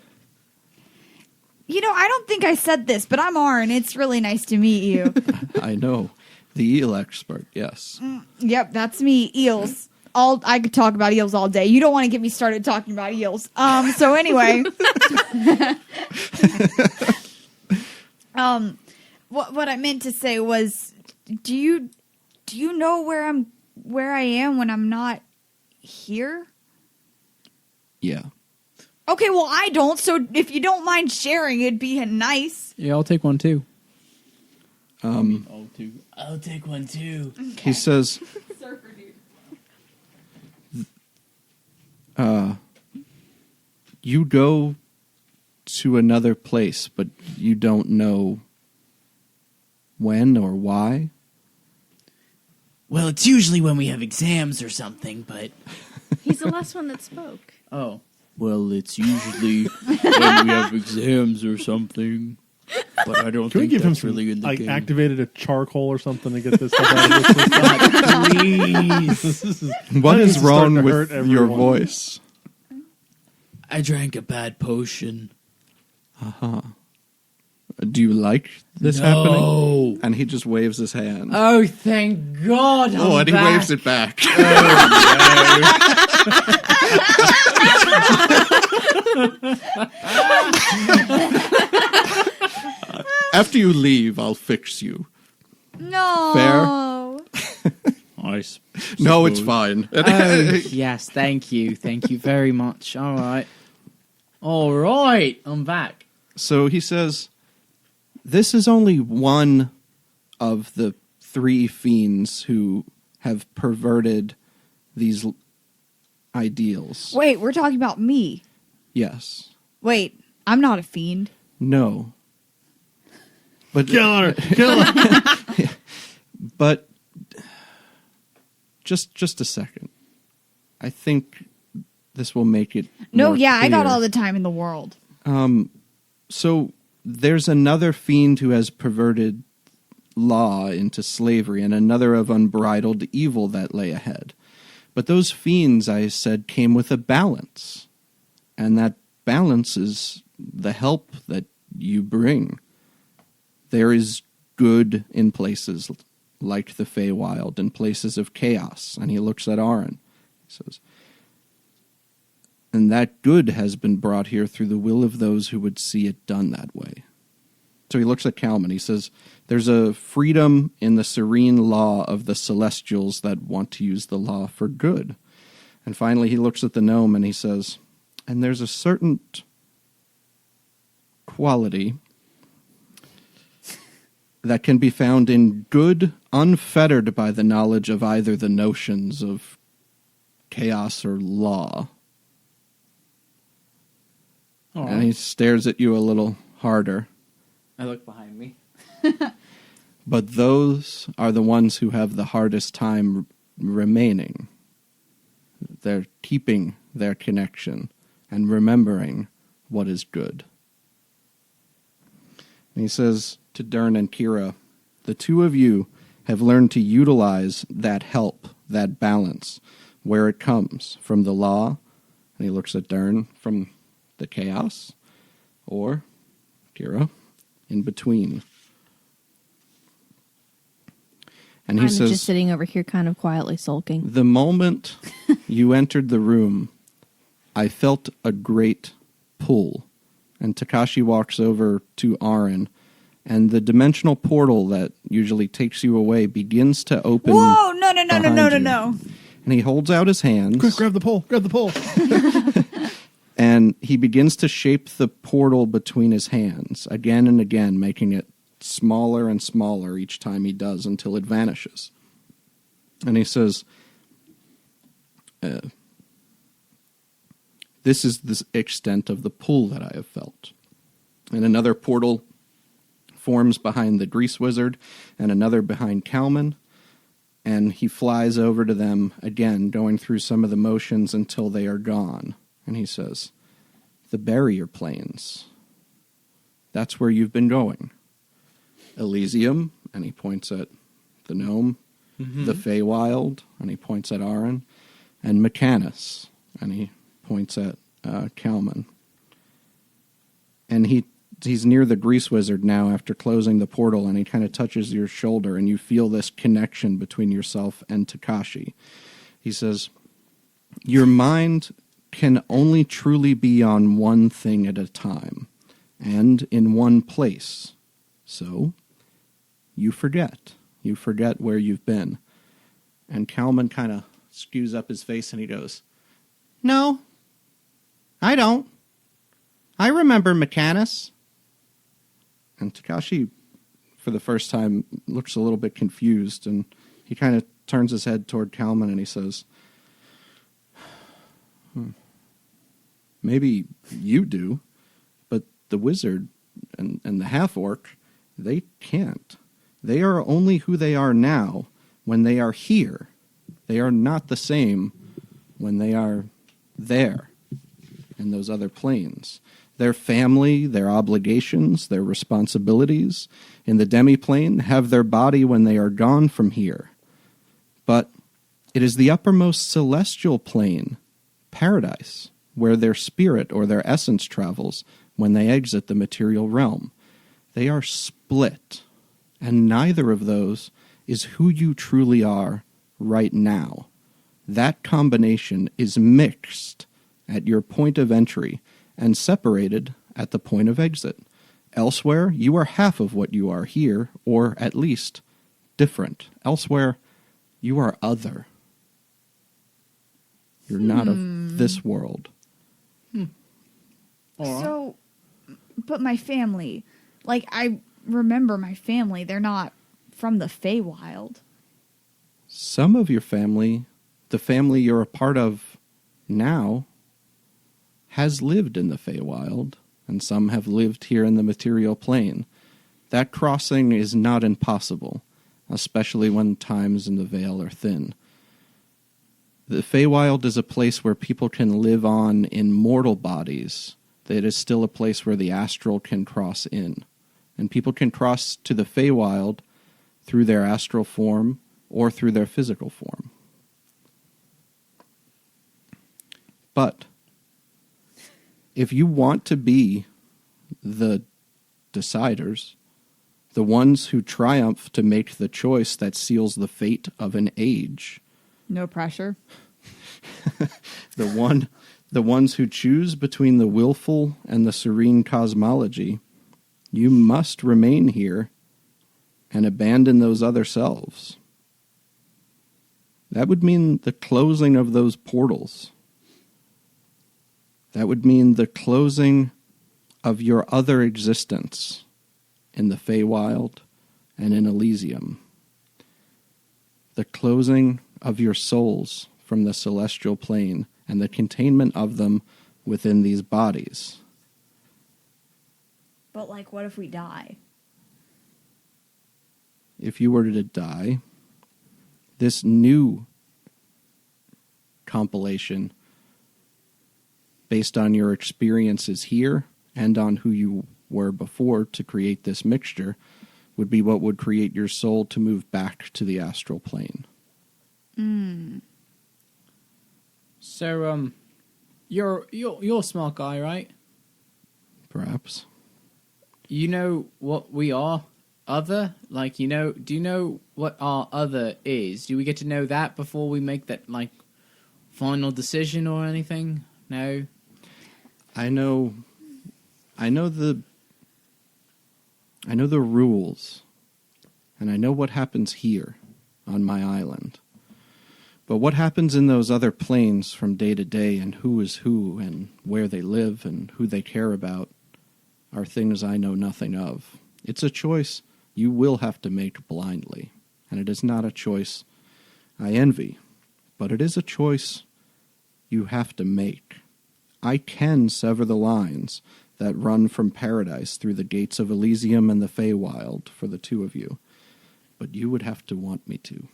Speaker 4: don't think I said this, but I'm Aaron. It's really nice to meet you.
Speaker 1: I know. The eel expert, yes.
Speaker 4: Yep, that's me, eels. I could talk about eels all day. You don't want to get me started talking about eels. So anyway. What I meant to say was, do you know where I am when I'm not here?
Speaker 1: Yeah.
Speaker 4: Okay, well I don't, so if you don't mind sharing, it'd be nice.
Speaker 3: Yeah, I'll take one too.
Speaker 6: I'll take one too.
Speaker 1: He says, you go to another place, but you don't know when or why.
Speaker 3: Well, it's usually when we have exams or something, but...
Speaker 2: He's the last one that spoke.
Speaker 3: Oh. Well, it's usually when we have exams or something. But I don't
Speaker 5: Can we
Speaker 3: think
Speaker 5: give him
Speaker 3: that's
Speaker 5: some,
Speaker 3: really in the
Speaker 5: like,
Speaker 3: game.
Speaker 5: activated a charcoal or something to get this stuff out of this system?
Speaker 3: Please.
Speaker 5: This is-
Speaker 1: What
Speaker 5: this
Speaker 1: is
Speaker 5: is
Speaker 1: wrong
Speaker 5: starting to
Speaker 1: with
Speaker 5: hurt
Speaker 1: your
Speaker 5: everyone.
Speaker 1: voice?
Speaker 3: I drank a bad potion.
Speaker 1: Do you like this happening?
Speaker 3: No.
Speaker 1: And he just waves his hand.
Speaker 3: Oh, thank God.
Speaker 1: Oh, and he waves it back. After you leave, I'll fix you.
Speaker 4: No.
Speaker 1: No, it's fine.
Speaker 3: Oh, yes, thank you. Thank you very much. All right. All right, I'm back.
Speaker 1: So he says, this is only one of the 3 fiends who have perverted these ideals.
Speaker 4: Wait, we're talking about me.
Speaker 1: Yes.
Speaker 4: Wait, I'm not a fiend.
Speaker 1: No. But
Speaker 5: Kill her!
Speaker 1: But just a second. I think this will make it
Speaker 4: No,
Speaker 1: more
Speaker 4: yeah, I got
Speaker 1: clear.
Speaker 4: all the time in the world.
Speaker 1: So there's another fiend who has perverted law into slavery, and another of unbridled evil that lay ahead. But those fiends, I said, came with a balance, and that balance is the help that you bring. There is good in places like the Feywild, in places of chaos. And he looks at Aaron. He says, and that good has been brought here through the will of those who would see it done that way. So he looks at Kalman. He says, there's a freedom in the serene law of the Celestials that want to use the law for good. And finally he looks at the gnome and he says, and there's a certain quality that can be found in good, unfettered by the knowledge of either the notions of chaos or law.
Speaker 3: Aw.
Speaker 1: And he stares at you a little harder.
Speaker 3: I look behind me.
Speaker 1: But those are the ones who have the hardest time remaining. They're keeping their connection and remembering what is good. And he says to Dern and Kira, the 2 of you have learned to utilize that help, that balance, where it comes, from the law, and he looks at Dern, from the chaos, or Kira, in between. And he
Speaker 2: I'm
Speaker 1: says,
Speaker 2: just sitting over here kind of quietly sulking.
Speaker 1: the moment you entered the room, I felt a great pull. And Takashi walks over to Aaron, and the dimensional portal that usually takes you away begins to open.
Speaker 4: Whoa, no.
Speaker 1: behind you. And he holds out his hands.
Speaker 5: Quick, grab the pole.
Speaker 1: And he begins to shape the portal between his hands, again and again, making it smaller and smaller each time he does until it vanishes. And he says, this is the extent of the pull that I have felt. And another portal forms behind the Grease Wizard, and another behind Kalman, and he flies over to them again, going through some of the motions until they are gone. And he says, the barrier planes, that's where you've been going. Elysium, and he points at the gnome, the Feywild, and he points at Aaron, and Mechanus, and he points at Kalman. And he's near the Grease Wizard now after closing the portal, and he kind of touches your shoulder, and you feel this connection between yourself and Takashi. He says, your mind can only truly be on one thing at a time, and in one place. So, you forget. You forget where you've been. And Kalman kind of skews up his face and he goes, no, I don't. I remember Mechanus. And Takashi, for the first time, looks a little bit confused, and he kind of turns his head toward Kalman and he says, maybe you do, but the wizard and the half-orc, they can't. They are only who they are now when they are here. They are not the same when they are there in those other planes. Their family, their obligations, their responsibilities in the demi-plane have their body when they are gone from here. But it is the uppermost celestial plane, paradise, where their spirit or their essence travels when they exit the material realm. They are split, and neither of those is who you truly are right now. That combination is mixed at your point of entry and separated at the point of exit. Elsewhere, you are half of what you are here, or at least different. Elsewhere, you are other. You're not of this world.
Speaker 4: So, but my family, like, I remember my family. They're not from the Feywild.
Speaker 1: Some of your family, the family you're a part of now, has lived in the Feywild, and some have lived here in the material plane. That crossing is not impossible, especially when times in the Vale are thin. The Feywild is a place where people can live on in mortal bodies. It is still a place where the astral can cross in. And people can cross to the Feywild through their astral form or through their physical form. But if you want to be the deciders, the ones who triumph to make the choice that seals the fate of an age,
Speaker 4: No pressure.
Speaker 1: the ones who choose between the willful and the serene cosmology, you must remain here and abandon those other selves. That would mean the closing of those portals. That would mean the closing of your other existence in the Feywild and in Elysium. The closing of your souls from the celestial plane and the containment of them within these bodies.
Speaker 4: But, like, what if we die?
Speaker 1: If you were to die, this new compilation, based on your experiences here and on who you were before to create this mixture, would be what would create your soul to move back to the astral plane.
Speaker 3: So, you're a smart guy, right?
Speaker 1: Perhaps.
Speaker 3: You know what we are? Other? Like, do you know what our other is? Do we get to know that before we make that, like, final decision or anything? No?
Speaker 1: I know the rules, and I know what happens here on my island. But what happens in those other planes from day to day, and who is who, and where they live, and who they care about, are things I know nothing of. It's a choice you will have to make blindly, and it is not a choice I envy, but it is a choice you have to make. I can sever the lines that run from paradise through the gates of Elysium and the Feywild for the two of you, but you would have to want me to.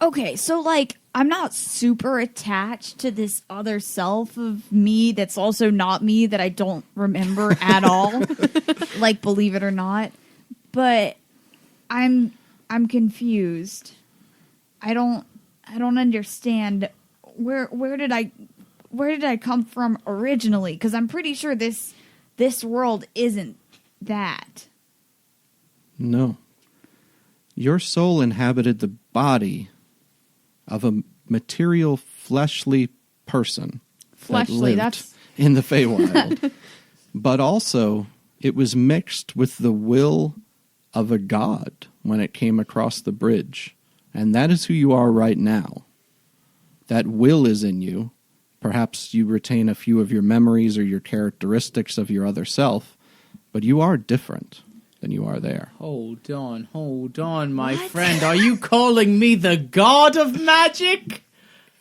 Speaker 4: Okay, so, like, I'm not super attached to this other self of me that's also not me that I don't remember at all. Like, believe it or not. But I'm confused. I don't understand where did I come from originally? Because I'm pretty sure this world isn't that.
Speaker 1: No. Your soul inhabited the body of a material, fleshly person
Speaker 4: Fleshly,
Speaker 1: that lived in the Feywild. But also, it was mixed with the will of a god when it came across the bridge. And that is who you are right now. That will is in you. Perhaps you retain a few of your memories or your characteristics of your other self, but you are different than you are there.
Speaker 3: Hold on, my friend. Are you calling me the god of magic?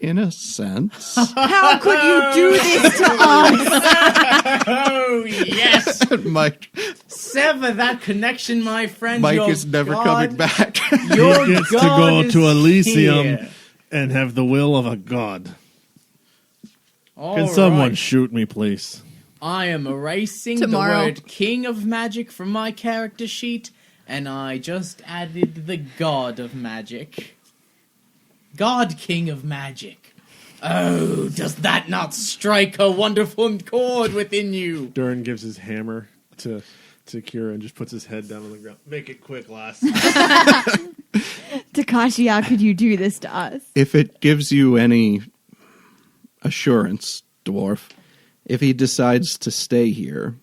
Speaker 1: In a sense.
Speaker 4: How could you do this to us?
Speaker 3: Oh, yes.
Speaker 1: Mike
Speaker 3: Sever that connection, my friend. Your
Speaker 1: is never
Speaker 3: god-
Speaker 1: coming back.
Speaker 3: Your
Speaker 5: He gets to
Speaker 3: god
Speaker 5: go
Speaker 3: is
Speaker 5: to Elysium
Speaker 3: here.
Speaker 5: and have the will of a god.
Speaker 3: All
Speaker 5: Can someone
Speaker 3: right.
Speaker 5: shoot me, please?
Speaker 3: I am erasing
Speaker 2: Tomorrow.
Speaker 3: the word King of Magic from my character sheet, and I just added the God of Magic. God King of Magic. Oh, does that not strike a wonderful chord within you?
Speaker 5: Durin gives his hammer to Kira and just puts his head down on the ground. Make it quick, lass.
Speaker 4: Takashi, how could you do this to us?
Speaker 1: If it gives you any assurance, dwarf, if he decides to stay here,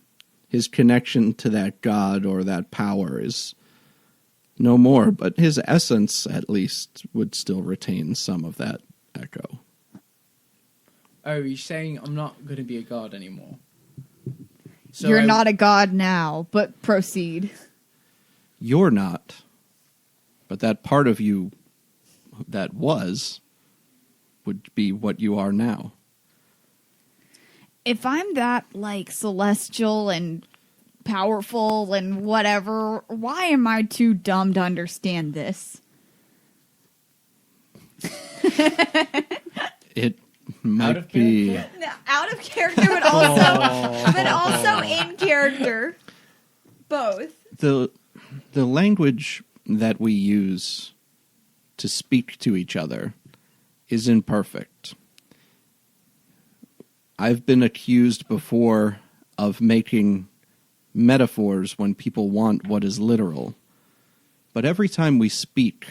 Speaker 1: his connection to that god or that power is no more, but his essence, at least, would still retain some of that echo.
Speaker 3: Oh, you're saying I'm not going to be a god anymore? So
Speaker 4: You're
Speaker 3: I-
Speaker 4: not a god now, but proceed.
Speaker 1: you're not, but that part of you that was would be what you are now.
Speaker 4: If I'm that, like, celestial and powerful and whatever, why am I too dumb to understand this?
Speaker 1: It
Speaker 3: Out
Speaker 1: might
Speaker 3: of
Speaker 1: be...
Speaker 3: character?
Speaker 4: No, out of character, but also in character. Both.
Speaker 1: The language that we use to speak to each other is imperfect. I've been accused before of making metaphors when people want what is literal. But every time we speak,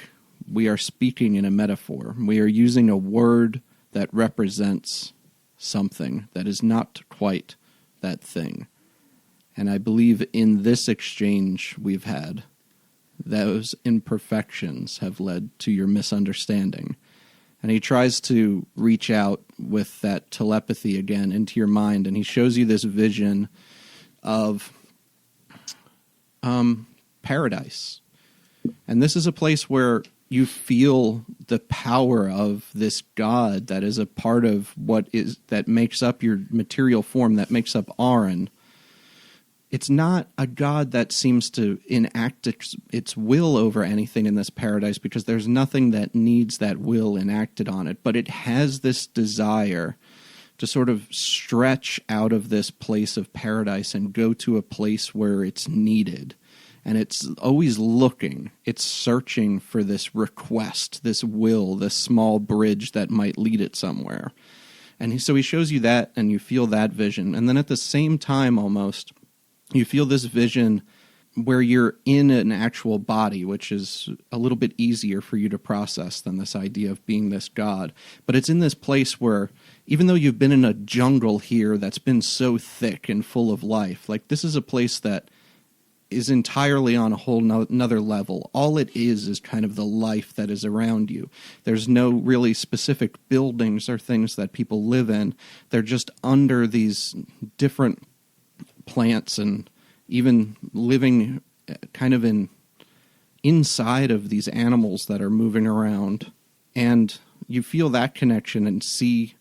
Speaker 1: we are speaking in a metaphor. We are using a word that represents something that is not quite that thing. And I believe in this exchange we've had, those imperfections have led to your misunderstanding. And he tries to reach out with that telepathy again into your mind, and he shows you this vision of paradise. And this is a place where you feel the power of this God that is a part of that makes up your material form, that makes up Aaron. It's not a God that seems to enact its will over anything in this paradise, because there's nothing that needs that will enacted on it. But it has this desire to sort of stretch out of this place of paradise and go to a place where it's needed. And it's always looking, it's searching for this request, this will, this small bridge that might lead it somewhere. And so he shows you that, and you feel that vision. And then at the same time, almost, you feel this vision where you're in an actual body, which is a little bit easier for you to process than this idea of being this God. But it's in this place where, even though you've been in a jungle here that's been so thick and full of life, like, this is a place that is entirely on a whole another level. All it is kind of the life that is around you. There's no really specific buildings or things that people live in. They're just under these different plants, and even living kind of inside of these animals that are moving around. And you feel that connection and see,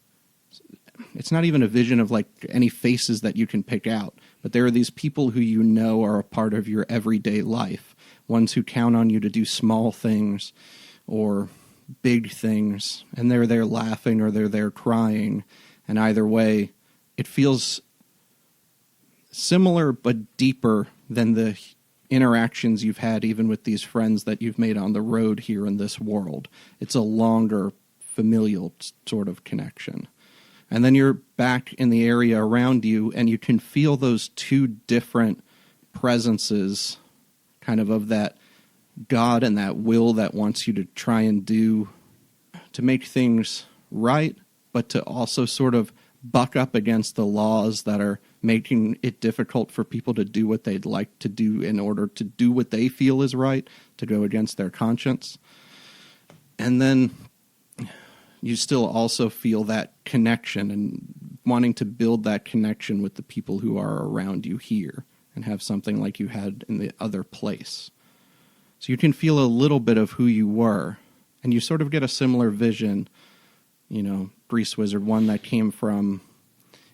Speaker 1: it's not even a vision of like any faces that you can pick out, but there are these people who you know are a part of your everyday life, ones who count on you to do small things or big things, and they're there laughing or they're there crying, and either way, it feels similar but deeper than the interactions you've had even with these friends that you've made on the road here in this world. It's a longer, familial sort of connection. And then you're back in the area around you, and you can feel those two different presences kind of that God and that will that wants you to try and do to make things right, but to also sort of buck up against the laws that are making it difficult for people to do what they'd like to do in order to do what they feel is right, to go against their conscience. And then you still also feel that connection and wanting to build that connection with the people who are around you here and have something like you had in the other place. So you can feel a little bit of who you were, and you sort of get a similar vision, Grease Wizard, one that came from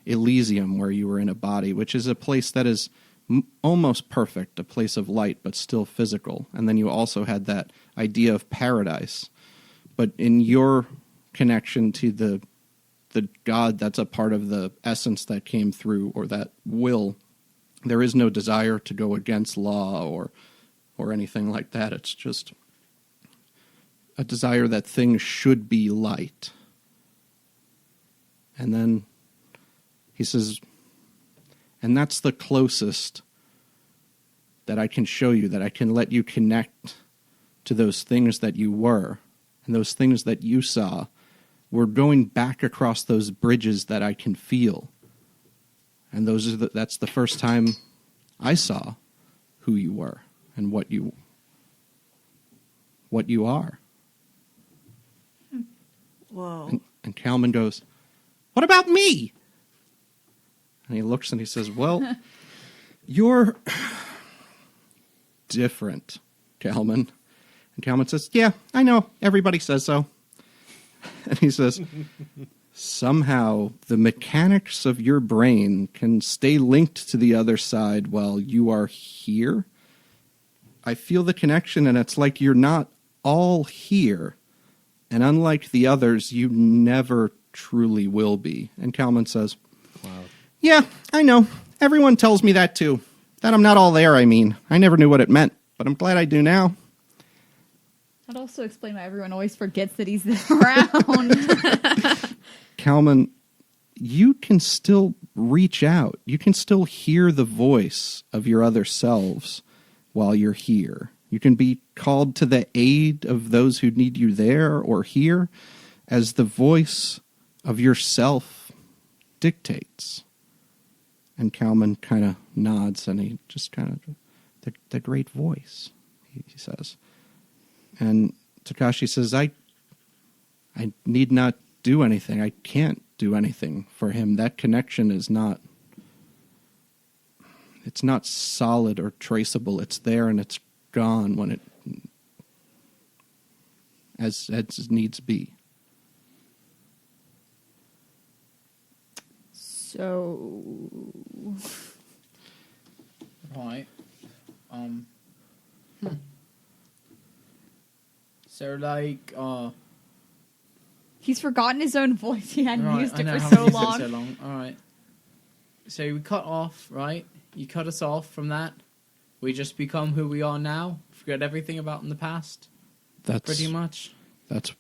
Speaker 1: Elysium, where you were in a body, which is a place that is almost perfect, a place of light, but still physical. And then you also had that idea of paradise. But in your connection to the God that's a part of the essence that came through, or that will, there is no desire to go against law or anything like that. It's just a desire that things should be light. And then he says, and that's the closest that I can show you, that I can let you connect to those things that you were and those things that you saw. We're going back across those bridges that I can feel. And that's the first time I saw who you were and what you are.
Speaker 4: Whoa.
Speaker 1: And Kalman goes, "What about me?" And he looks and he says, "Well, you're different." Kalman. And Kalman says, yeah, I know. Everybody says so. And he says, somehow the mechanics of your brain can stay linked to the other side while you are here. I feel the connection, and it's like you're not all here. And unlike the others, you never truly will be. And Kalman says,
Speaker 5: Wow.
Speaker 1: yeah, I know. Everyone tells me that too. That I'm not all there, I mean. I never knew what it meant, but I'm glad I do now.
Speaker 4: That'd also explain why everyone always forgets that he's around.
Speaker 1: Kalman, you can still reach out. You can still hear the voice of your other selves while you're here. You can be called to the aid of those who need you there or here as the voice of yourself dictates. And Kalman kind of nods, and he just kind of, the great voice, he says. And Takashi says, I need not do anything. I can't do anything for him. That connection is not, it's not solid or traceable. It's there and it's gone when it, as needs be.
Speaker 4: So,
Speaker 3: Right. So, like,
Speaker 4: he's forgotten his own voice. He hadn't
Speaker 3: right,
Speaker 4: used
Speaker 3: I
Speaker 4: it
Speaker 3: know,
Speaker 4: for
Speaker 3: haven't
Speaker 4: so
Speaker 3: used it
Speaker 4: long.
Speaker 3: so long. Alright. So we cut off, right? You cut us off from that. We just become who we are now. Forget everything about in the past.
Speaker 1: That's
Speaker 3: Pretty much.
Speaker 1: That's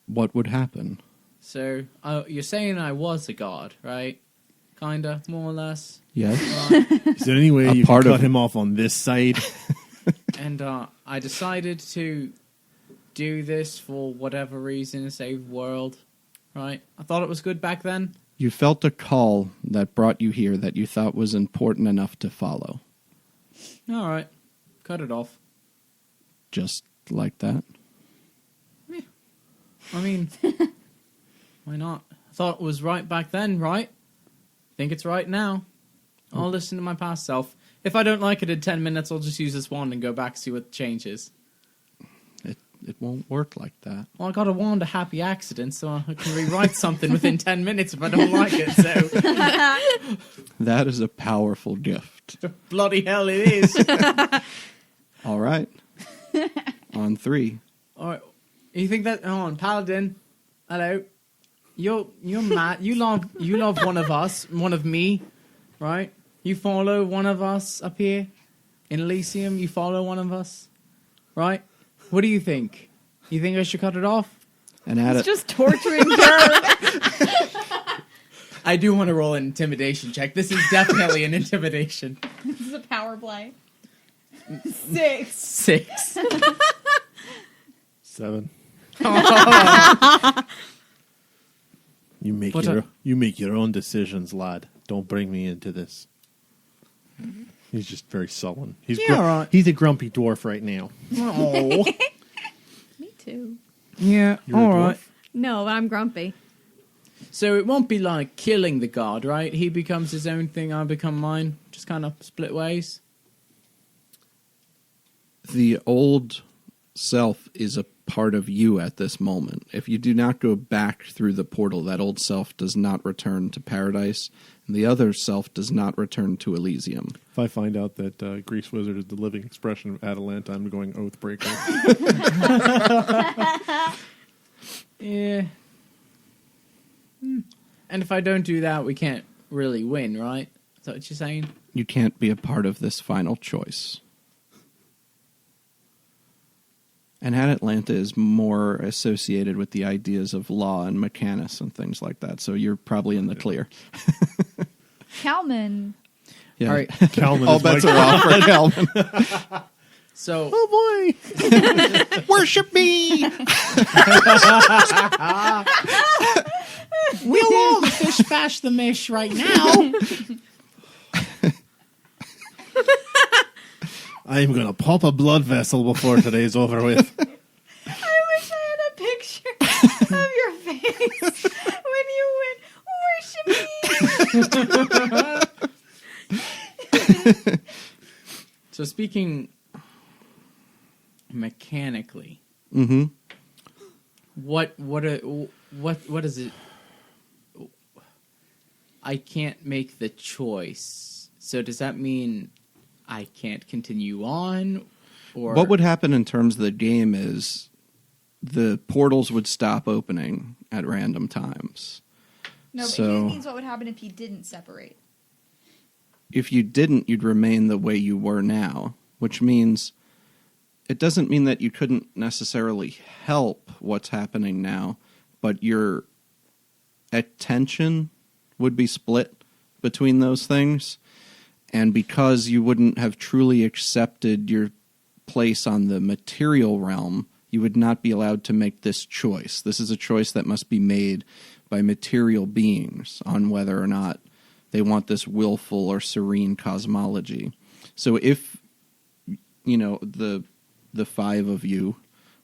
Speaker 1: what would happen.
Speaker 3: So, you're saying I was a god, right? Kinda, more or less.
Speaker 1: Yes.
Speaker 5: Is there any way
Speaker 1: A
Speaker 5: you
Speaker 1: part
Speaker 5: can
Speaker 1: of-
Speaker 5: cut him off on this side?
Speaker 3: And I decided to do this for whatever reason, save the world, right? I thought it was good back then.
Speaker 1: You felt a call that brought you here that you thought was important enough to follow.
Speaker 3: Alright, cut it off.
Speaker 1: Just like that.
Speaker 3: I mean, why not? I thought it was right back then, right? Think it's right now. I'll listen to my past self. If I don't like it in 10 minutes, I'll just use this wand and go back, see what changes.
Speaker 1: It won't work like that.
Speaker 3: Well, I got a wand, a happy accident, so I can rewrite something within 10 minutes if I don't like it, so...
Speaker 1: That is a powerful gift.
Speaker 3: Bloody hell it is.
Speaker 1: All right. On 3.
Speaker 3: Alright, you think that... Hold on, Paladin. Hello. You're mad. You love one of us, one of me, right? You follow one of us up here in Elysium. You follow one of us, right? What do you think? You think I should cut it off?
Speaker 1: And add
Speaker 4: He's
Speaker 1: it.
Speaker 4: just torturing Jared.
Speaker 3: I do want to roll an intimidation check. This is definitely an intimidation.
Speaker 4: This is a power play. 6.
Speaker 3: 6.
Speaker 5: 7.
Speaker 3: Oh.
Speaker 5: You make
Speaker 3: But,
Speaker 5: you make your own decisions, lad. Don't bring me into this. He's just very sullen. He's
Speaker 3: Yeah, right.
Speaker 5: He's a grumpy dwarf right now.
Speaker 3: Oh.
Speaker 2: Me too.
Speaker 3: Yeah,
Speaker 5: You're a
Speaker 3: alright.
Speaker 5: dwarf?
Speaker 2: No, but I'm grumpy.
Speaker 3: So it won't be like killing the god, right? He becomes his own thing, I become mine. Just kind of split ways.
Speaker 1: The old self is a part of you at this moment. If you do not go back through the portal, that old self does not return to paradise, and the other self does not return to Elysium.
Speaker 5: If I find out that Grease Wizard is the living expression of Atalanta, I'm going Oathbreaker.
Speaker 3: Yeah. And if I don't do that, we can't really win, right? Is that what you're saying?
Speaker 1: You can't be a part of this final choice. And Atlanta is more associated with the ideas of law and mechanics and things like that, so you're probably in the clear.
Speaker 4: Kalman.
Speaker 1: Yeah.
Speaker 3: All right.
Speaker 5: Calvin
Speaker 1: All
Speaker 5: is
Speaker 1: bets
Speaker 5: my-
Speaker 1: are off for Calvin.
Speaker 3: So,
Speaker 1: Oh boy! Worship me!
Speaker 3: we'll all fish bash the mish right now.
Speaker 5: I'm going to pop a blood vessel before today's over with.
Speaker 4: I wish I had a picture of your face when you went, worship me.
Speaker 3: So speaking mechanically.
Speaker 1: Mm-hmm.
Speaker 3: What is it? I can't make the choice. So does that mean I can't continue on? Or
Speaker 1: What would happen in terms of the game is the portals would stop opening at random times.
Speaker 4: No, but
Speaker 1: So-
Speaker 4: he means what would happen if he didn't separate.
Speaker 1: If you didn't, you'd remain the way you were now, which means it doesn't mean that you couldn't necessarily help what's happening now, but your attention would be split between those things. And because you wouldn't have truly accepted your place on the material realm, you would not be allowed to make this choice. This is a choice that must be made by material beings on whether or not they want this willful or serene cosmology. So if, the five of you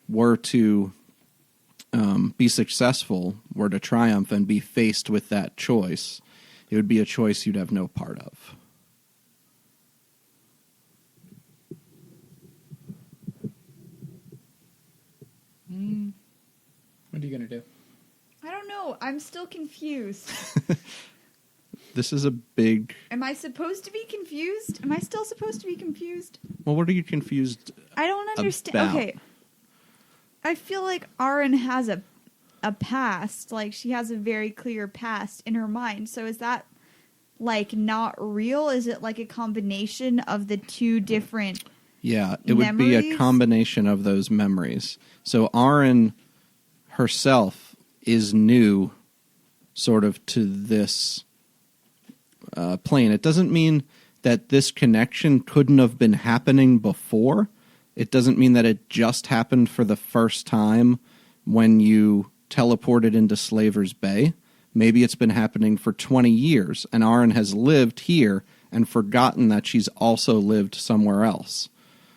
Speaker 1: were to be successful, were to triumph and be faced with that choice, it would be a choice you'd have no part of.
Speaker 3: What are you gonna do?
Speaker 4: I don't know. I'm still confused.
Speaker 1: This is a big...
Speaker 4: Am I supposed to be confused? Am I still supposed to be confused?
Speaker 1: Well, what are you confused?
Speaker 4: I don't understand.
Speaker 1: About.
Speaker 4: Okay. I feel like Aaron has a past. Like, she has a very clear past in her mind. So is that, like, not real? Is it, like, a combination of the two different...
Speaker 1: Yeah, it would be a
Speaker 4: memories?
Speaker 1: combination of those memories. So Aaron herself is new sort of to this plane. It doesn't mean that this connection couldn't have been happening before. It doesn't mean that it just happened for the first time when you teleported into Slaver's Bay. Maybe it's been happening for 20 years, and Aaron has lived here and forgotten that she's also lived somewhere else.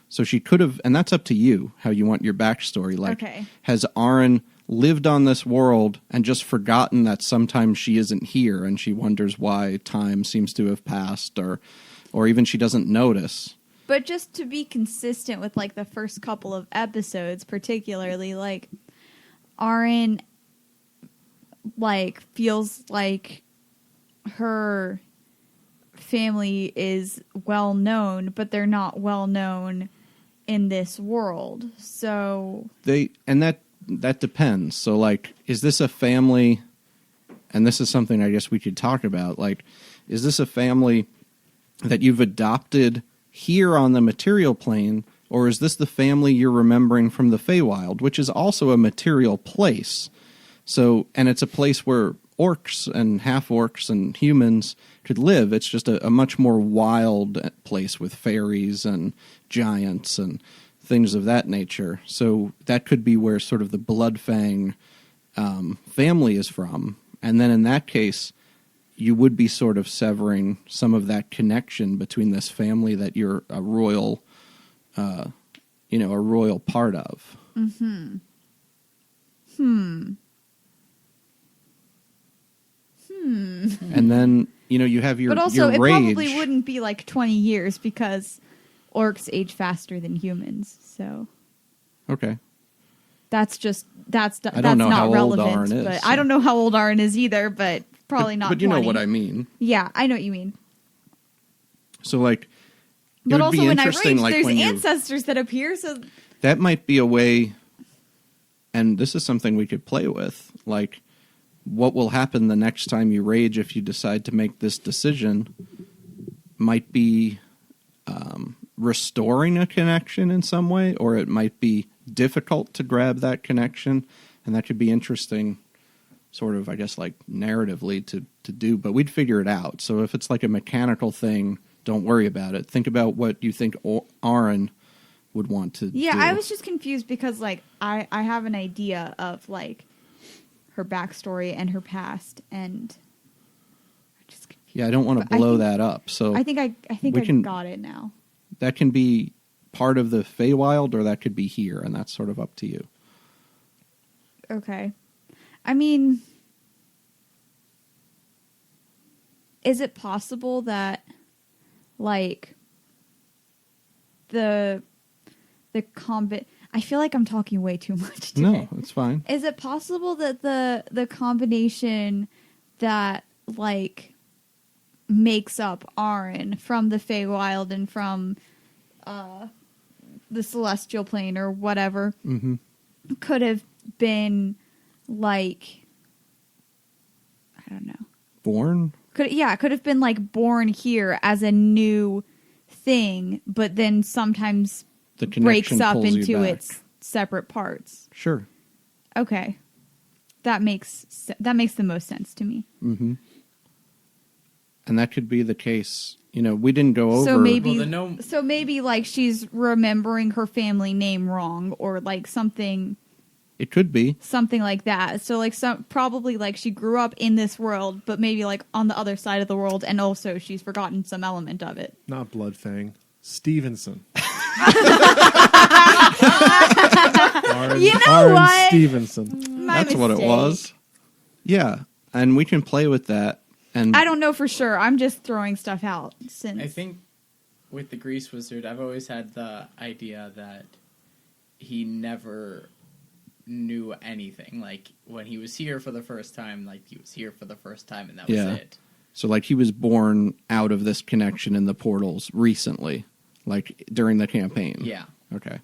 Speaker 1: So she could have, and that's up to you, how you want your backstory. Like,
Speaker 4: Okay.
Speaker 1: has Aaron lived on this world and just forgotten that sometimes she isn't here and she wonders why time seems to have passed, or even she doesn't notice?
Speaker 4: But just to be consistent with, like, the first couple of episodes, particularly, like, Aaron, like, feels like her family is well known, but they're not well known in this world. So
Speaker 1: That depends. So, like, is this a family, and this is something I guess we could talk about, like, is this a family that you've adopted here on the material plane, or is this the family you're remembering from the Feywild, which is also a material place? So, and it's a place where orcs and half-orcs and humans could live. It's just a much more wild place with fairies and giants and things of that nature. So that could be where sort of the Bloodfang family is from. And then in that case, you would be sort of severing some of that connection between this family that you're a royal part of. And then, you have your
Speaker 4: but also,
Speaker 1: your
Speaker 4: it
Speaker 1: rage.
Speaker 4: probably wouldn't be like 20 years because orcs age faster than humans. So
Speaker 1: Okay.
Speaker 4: that's
Speaker 1: I don't know
Speaker 4: not
Speaker 1: how old
Speaker 4: relevant.
Speaker 1: Aaron is,
Speaker 4: But
Speaker 1: so-
Speaker 4: I don't know how old Aaron is either. But probably not.
Speaker 1: But you know
Speaker 4: 20.
Speaker 1: what I mean.
Speaker 4: Yeah, I know what you mean.
Speaker 1: So, like, it
Speaker 4: But
Speaker 1: would
Speaker 4: also,
Speaker 1: be
Speaker 4: when I
Speaker 1: interesting,
Speaker 4: rage,
Speaker 1: like,
Speaker 4: there's
Speaker 1: when you...
Speaker 4: ancestors that appear. So
Speaker 1: That might be a way, and this is something we could play with, like, what will happen the next time you rage if you decide to make this decision might be restoring a connection in some way, or it might be difficult to grab that connection, and that could be interesting, sort of, I guess, like, narratively to do, but we'd figure it out. So if it's like a mechanical thing, don't worry about it. Think about what you think Aaron would want to do.
Speaker 4: I was just confused because, like, I have an idea of, like, her backstory and her past, and I'm just confused.
Speaker 1: Yeah, I don't want to
Speaker 4: But I
Speaker 1: blow
Speaker 4: think-
Speaker 1: that up. So
Speaker 4: I think
Speaker 1: we
Speaker 4: I
Speaker 1: can-
Speaker 4: got it now.
Speaker 1: that can be part of the Feywild, or that could be here, and that's sort of up to you.
Speaker 4: Okay. I mean, is it possible that, like, the combat... I feel like I'm talking way too much today.
Speaker 1: No, it's fine.
Speaker 4: Is it possible that the combination that like makes up Arin from the Feywild and from the Celestial Plane or whatever could have been like, I don't know.
Speaker 1: Born?
Speaker 4: Could have been like born here as a new thing, but then sometimes
Speaker 1: The
Speaker 4: breaks
Speaker 1: connection
Speaker 4: up
Speaker 1: pulls you
Speaker 4: into
Speaker 1: back.
Speaker 4: its separate parts.
Speaker 1: Sure.
Speaker 4: Okay, that makes the most sense to me.
Speaker 1: Mm-hmm. And that could be the case. You know, we didn't go over.
Speaker 4: So maybe,
Speaker 3: Well, the gnome-
Speaker 4: so maybe like she's remembering her family name wrong, or like something
Speaker 1: It could be.
Speaker 4: like that. So like probably like she grew up in this world, but maybe like on the other side of the world, and also she's forgotten some element of it.
Speaker 5: Not Bloodfang. Stevenson.
Speaker 4: You know
Speaker 5: Aaron
Speaker 4: what?
Speaker 5: Stevenson.
Speaker 4: My
Speaker 1: That's what it
Speaker 4: mistake.
Speaker 1: was. Yeah. And we can play with that. And
Speaker 4: I don't know for sure. I'm just throwing stuff out since
Speaker 3: I think with the Grease Wizard, I've always had the idea that he never knew anything. Like, when he was here for the first time, like, he was here for the first time, and that was
Speaker 1: Yeah.
Speaker 3: it.
Speaker 1: So, like, he was born out of this connection in the portals recently, like, during the campaign.
Speaker 3: Yeah.
Speaker 1: Okay.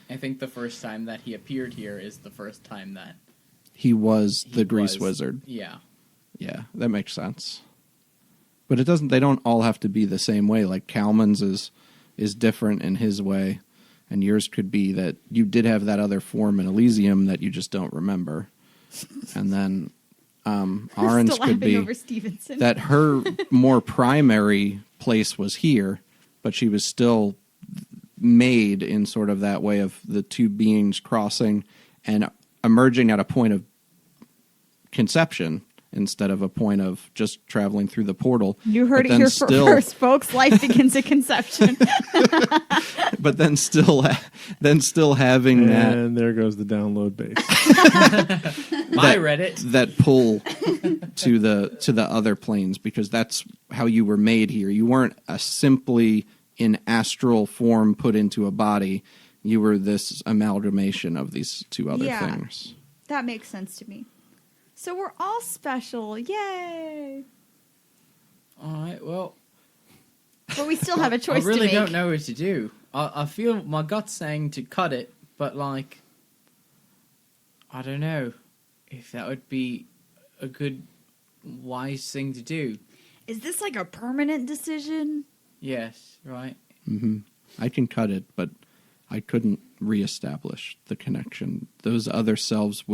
Speaker 3: I think the first time that he appeared here is the first time that
Speaker 1: He was
Speaker 3: he
Speaker 1: the Grease
Speaker 3: was-
Speaker 1: Wizard.
Speaker 3: Yeah.
Speaker 1: Yeah, that makes sense. But they don't all have to be the same way. Like, Kalman's is different in his way, and yours could be that you did have that other form in Elysium that you just don't remember. And then Arin's
Speaker 4: still
Speaker 1: could
Speaker 4: laughing
Speaker 1: be
Speaker 4: over Stevenson.
Speaker 1: that her more primary place was here, but she was still made in sort of that way of the two beings crossing and emerging at a point of conception instead of a point of just traveling through the portal.
Speaker 4: You heard
Speaker 1: But
Speaker 4: it
Speaker 1: then
Speaker 4: here
Speaker 1: still-
Speaker 4: first, folks. Life begins at conception.
Speaker 1: But then still having that
Speaker 5: And there goes the download base.
Speaker 3: Bye, Reddit.
Speaker 1: that pull to the other planes, because that's how you were made here. You weren't simply in astral form put into a body. You were this amalgamation of these two other
Speaker 4: Yeah.
Speaker 1: things.
Speaker 4: That makes sense to me. So we're all special. Yay!
Speaker 3: Alright, well,
Speaker 4: But we still have a choice
Speaker 3: I really
Speaker 4: to make.
Speaker 3: don't know what to do. I feel my gut's saying to cut it, but, like, I don't know if that would be a good, wise thing to do.
Speaker 4: Is this like a permanent decision?
Speaker 3: Yes, right?
Speaker 1: Hmm. I can cut it, but I couldn't reestablish the connection. Those other selves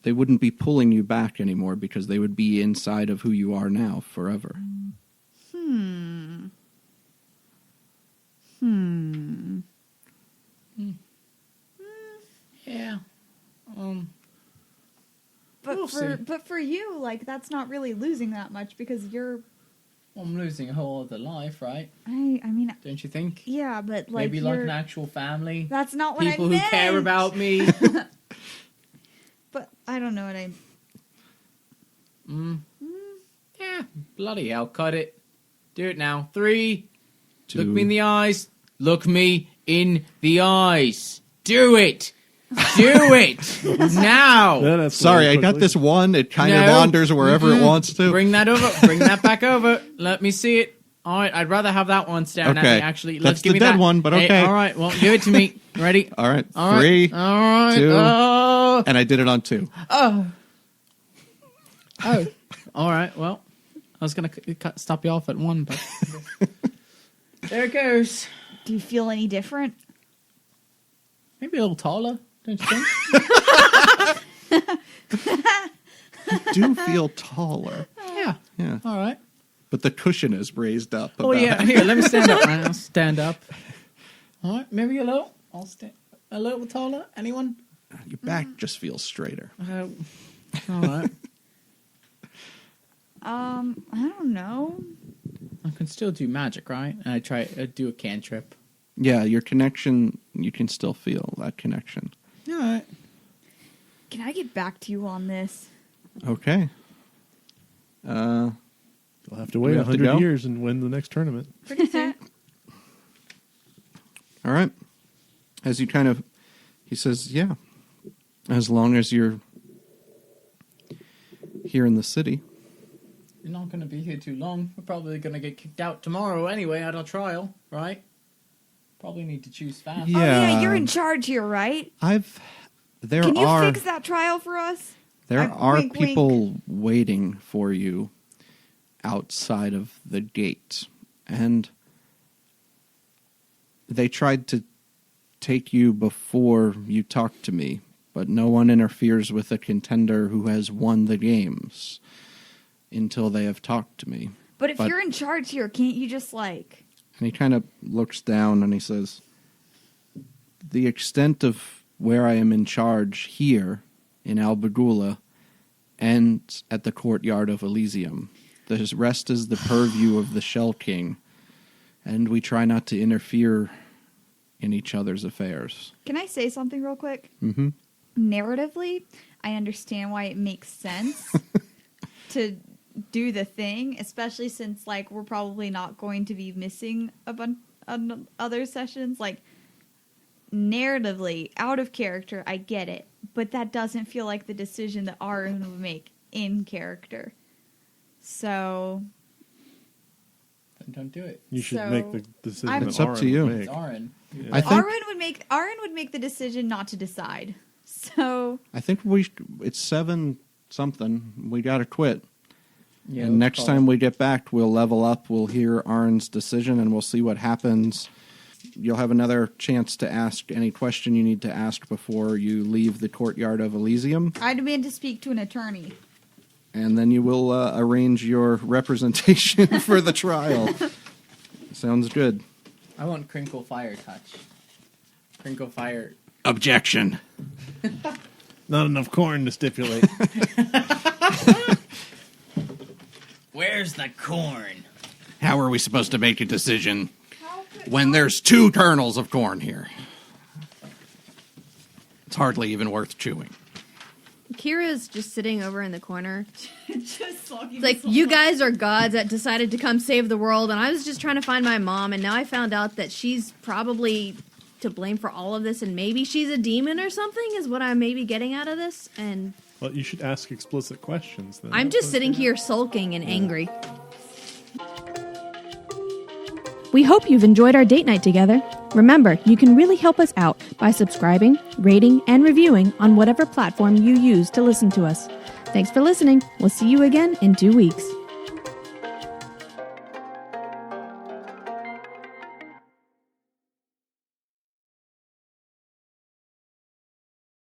Speaker 1: they wouldn't be pulling you back anymore because they would be inside of who you are now forever.
Speaker 3: Yeah.
Speaker 4: But
Speaker 3: We'll see.
Speaker 4: for you, like that's not really losing that much because you're.
Speaker 3: Well, I'm losing a whole other life, right?
Speaker 4: I mean,
Speaker 3: Don't you think?
Speaker 4: yeah, but like
Speaker 3: Maybe like
Speaker 4: you're,
Speaker 3: an actual family.
Speaker 4: that's not what
Speaker 3: People
Speaker 4: I
Speaker 3: who
Speaker 4: meant.
Speaker 3: care about me.
Speaker 4: But I don't know what I.
Speaker 3: Yeah, bloody hell, cut it. Do it now. 3.
Speaker 1: Two.
Speaker 3: Look me in the eyes. Look me in the eyes. Do it. Do it now.
Speaker 5: That escalated
Speaker 1: Sorry, I got
Speaker 5: quickly.
Speaker 1: this one. It kind of
Speaker 3: No.
Speaker 1: wanders wherever it wants to.
Speaker 3: Bring that over. Bring that back over. Let me see it. All right, I'd rather have that one staring at
Speaker 1: Okay.
Speaker 3: me. Actually,
Speaker 1: That's
Speaker 3: let's give
Speaker 1: the
Speaker 3: me
Speaker 1: dead
Speaker 3: that
Speaker 1: one, but
Speaker 3: Hey,
Speaker 1: okay.
Speaker 3: all right, well, give it to me. Ready?
Speaker 1: All right,
Speaker 3: All right.
Speaker 1: 3,
Speaker 3: All right.
Speaker 1: 2.
Speaker 3: Oh.
Speaker 1: And I did it on 2.
Speaker 3: Oh. All right. Well, I was gonna stop you off at 1, but there it goes.
Speaker 4: Do you feel any different?
Speaker 3: Maybe a little taller, don't you think?
Speaker 1: You do feel taller.
Speaker 3: Yeah.
Speaker 1: Yeah.
Speaker 3: All right.
Speaker 1: But the cushion is raised up.
Speaker 3: Oh
Speaker 1: about-
Speaker 3: yeah. Here, let me stand up. I'll stand up. All right. Maybe a little. I'll stand a little taller. Anyone?
Speaker 1: Your back just feels straighter.
Speaker 3: All right.
Speaker 4: I don't know.
Speaker 3: I can still do magic, right? And I do a cantrip.
Speaker 1: Yeah, your connection, you can still feel that connection.
Speaker 3: All right.
Speaker 4: Can I get back to you on this?
Speaker 1: Okay.
Speaker 5: You'll have to wait
Speaker 1: We have to
Speaker 5: 100
Speaker 1: go?
Speaker 5: years and win the next tournament.
Speaker 4: Pretty soon.
Speaker 1: All right. As you kind of, he says, yeah, as long as you're here in the city.
Speaker 3: You're not going to be here too long. We're probably going to get kicked out tomorrow anyway at our trial, right? Probably need to choose fast.
Speaker 1: Yeah.
Speaker 4: Oh, yeah, you're in charge here, right?
Speaker 1: There
Speaker 4: Can you
Speaker 1: are
Speaker 4: fix that trial for us?
Speaker 1: there are
Speaker 4: Wink, wink.
Speaker 1: people waiting for you outside of the gate, and they tried to take you before you talked to me, but no one interferes with a contender who has won the games until they have talked to me.
Speaker 4: But if you're in charge here, can't you just like...
Speaker 1: And he kind of looks down and he says, the extent of where I am in charge here in Albagula ends at the courtyard of Elysium. The rest is the purview of the Shell King, and we try not to interfere in each other's affairs.
Speaker 4: Can I say something real quick?
Speaker 1: Mm-hmm.
Speaker 4: Narratively, I understand why it makes sense to do the thing, especially since like we're probably not going to be missing a bunch of other sessions. Like narratively, out of character, I get it, but that doesn't feel like the decision that Aaron would make in character. So
Speaker 3: Then don't do it.
Speaker 5: You should
Speaker 4: So,
Speaker 5: make the decision.
Speaker 1: It's
Speaker 5: that
Speaker 1: up to
Speaker 5: Aaron
Speaker 1: you.
Speaker 5: would
Speaker 3: It's
Speaker 5: make.
Speaker 3: Aaron.
Speaker 5: Yeah.
Speaker 1: I think
Speaker 4: Aaron would make the decision not to decide. So
Speaker 1: it's 7 something. We got to quit.
Speaker 3: Yeah,
Speaker 1: And
Speaker 3: let's
Speaker 1: next
Speaker 3: call
Speaker 1: time
Speaker 3: it.
Speaker 1: we get back, we'll level up. We'll hear Arn's decision, and we'll see what happens. You'll have another chance to ask any question you need to ask before you leave the courtyard of Elysium.
Speaker 4: I demand to speak to an attorney.
Speaker 1: And then you will arrange your representation for the trial. Sounds good.
Speaker 3: I want Crinkle Fire touch. Crinkle Fire.
Speaker 1: Objection.
Speaker 5: Not enough corn to stipulate.
Speaker 3: Where's the corn?
Speaker 1: How are we supposed to make a decision when there's 2 kernels of corn here? It's hardly even worth chewing.
Speaker 2: Kira's just sitting over in the corner.
Speaker 4: Just
Speaker 2: It's like, you guys are gods that decided to come save the world, and I was just trying to find my mom, and now I found out that she's probably to blame for all of this, and maybe she's a demon or something, is what I'm maybe getting out of this, and
Speaker 5: Well, you should ask explicit questions then.
Speaker 2: I'm just sitting here sulking and angry. We hope you've enjoyed our date night together. Remember, you can really help us out by subscribing, rating, and reviewing on whatever platform you use to listen to us. Thanks for listening. We'll see you again in 2 weeks.